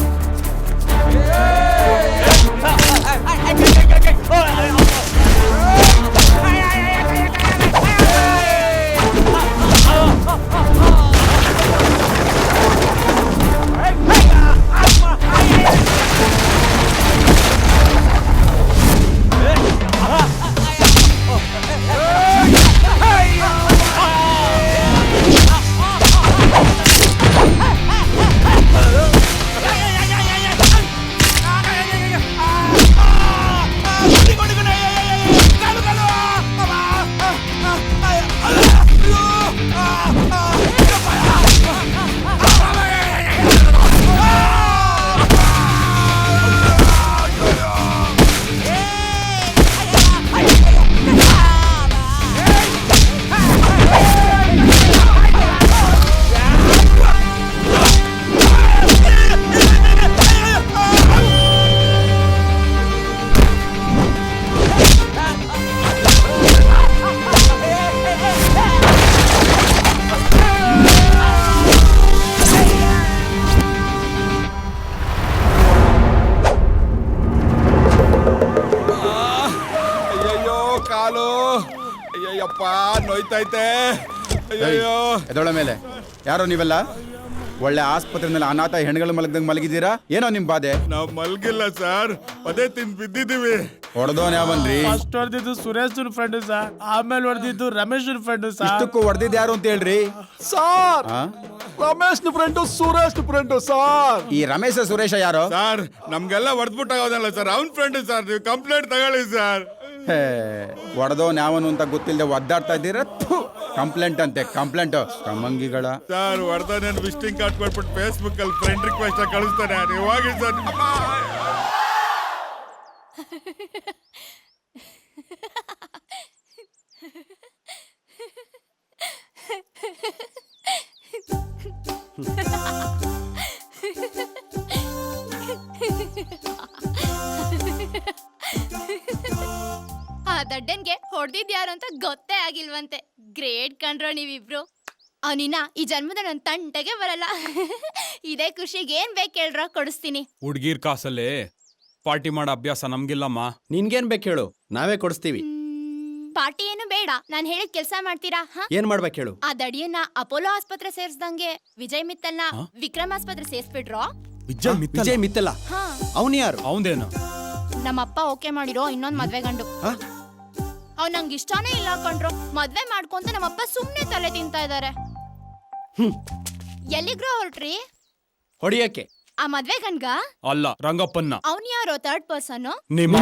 ಅಯ್ಯಪ್ಪ ನೋಯ್ತೈತೆ. ಅಯ್ಯೋ ಎದೊಳ ಮೇಲೆ ಯಾರೋ ನೀವೆಲ್ಲ ಒಳ್ಳೆ ಆಸ್ಪತ್ರೆಯಲ್ಲಿ ಅನಾಥ ಹೆಣ್ಗಳು ಮಲಗ್ದಂಗೆ ಮಲಗಿದ್ದೀರಾ? ಏನೋ ನಿಮ್ ಬಾಧೆ? ನಾವು ಮಲ್ಗಿಲ್ಲ ಸರ್, ಅದೇ ತಿಂದು ಬಿದ್ದಿದ್ದೀವಿ. ಹೊಡೆದೋನ್ ಯಾವನ್ರಿ? ಫಸ್ಟ್ ಹೊಡೆದಿದ್ದು ಸುರೇಶ್ ಫ್ರೆಂಡ್ ಸರ್, ಆಮೇಲೆ ಹೊಡೆದಿದ್ದು ರಮೇಶ್ ಫ್ರೆಂಡ್ ಸರ್. ಇಷ್ಟಕ್ಕೂ ಹೊಡೆದಿದ್ದು ಯಾರು ಅಂತ ಹೇಳ್ರಿ sir? Ramesh friend Suresh friend sir. ಈ ರಮೇಶ ಸುರೇಶ ಯಾರು ಸರ್? ನಮ್ಗೆಲ್ಲ ಹೊಡೆದ್ಬಿಟ್ಟಾಗೋದಲ್ಲ ಸರ್, ಅವ್ನ ಫ್ರೆಂಡ್ ಸರ್. ನೀವು ಕಂಪ್ಲೇಂಟ್ ತಗೊಳ್ಳಿ ಸರ್. ಹೇ ಹೊಡೆದವನ್ ಯಾವನು ಅಂತ ಗೊತ್ತಿಲ್ಲದೆ ಒದ್ದಾಡ್ತಾ ಇದ್ದೀರ ಕಂಪ್ಲೇಂಟ್ ಅಂತೆ ಕಂಪ್ಲೇಂಟ್ ಕಮ್ಮಂಗಿಗಳ ಸರ್ ಹೊಡೆದ ನಾನು ವಿಸಿಟಿಂಗ್ ಕಾರ್ಡ್ ಕೊಟ್ಬಿಟ್ಟು ಫೇಸ್ಬುಕ್ ಅಲ್ಲಿ ಫ್ರೆಂಡ್ ರಿಕ್ವೆಸ್ಟ್ ಕಳಿಸ್ತಾನೆ ನೀವು ಹೋಗಿ ಸರ್. ಆ ದಡ್ಡನ್ಗೆ ಹೊಡೆದಿದ್ಯಾರು ಅಂತ ಗೊತ್ತೇ ಆಗಿಲ್ವಂತೆ. ಗ್ರೇಟ್ ಕಣ್ರೋ ನೀವಿಬ್ರು. ಅವನಿನ್ನ ಈ ಜನ್ಮದ ನನ್ನ ತಂಟೆಗೆ ಬರಲ್ಲ. ಇದೇ ಖುಷಿಗೆ ಏನ್ ಬೇಕು ಹೇಳ್ರೋ, ಕೊಡಿಸ್ತೀನಿ. ಹುಡ್ಗೀರ್ ಕಾಸಲ್ಲಿ ಪಾರ್ಟಿ ಮಾಡೋ ಅಭ್ಯಾಸ ನಮ್ಗಿಲ್ಲಮ್ಮ. ನಿನ್ಗೇನ್ ಬೇಕು ಹೇಳು, ನಾವೇ ಕೊಡಿಸ್ತೀವಿ. ಪಾರ್ಟಿ ಏನು ಬೇಡ, ನಾನ್ ಹೇಳಿದ ಕೆಲ್ಸ ಮಾಡ್ತೀರಾ? ಏನ್ ಮಾಡ್ಬೇಕು ಹೇಳು? ಆ ದಡಿಯನ್ನ ಅಪೋಲೋ ಆಸ್ಪತ್ರೆ ಸೇರ್ಸ್ದಂಗೆ ವಿಜಯ್ ಮಿತ್ತಲ್ನ ವಿಕ್ರಮ್ ಆಸ್ಪತ್ರೆ ಸೇರ್ಸ್ಬಿಟ್ರೋ. ವಿಜಯ್ ಮಿತ್ತಲ್ಲ ಹಾ, ಅವನು ಯಾರು? ಅವಂದೇನು? ನಮ್ಮಪ್ಪ ಓಕೆ ಮಾಡಿರೋ ಇನ್ನೊಂದ್ ಮದ್ವೆ ಗಂಡು. ಅವ್ ನಂಗೆ ಇಷ್ಟಾನೇ ಇಲ್ಲ ಕಣ್ರು. ಮದ್ವೆ ಮಾಡ್ಕೊಂತ ನಮ್ಮಪ್ಪ ಸುಮ್ನೆ ತಲೆ ತಿಂತಾ ಇದಾರೆ. ಎಲ್ಲಿಗ್ರೋ ಹೊರಟ್ರಿ? ಹೊಡಿಯಕ್ಕೆ. ಆ ಮದ್ವೆ ಗಂಡ್ಗ ಅಲ್ಲ, ರಂಗಪ್ಪನ್ನ. ಅವನ್ ಯಾರೋ ಥರ್ಡ್ ಪರ್ಸನ್. ನಿಮ್ಮ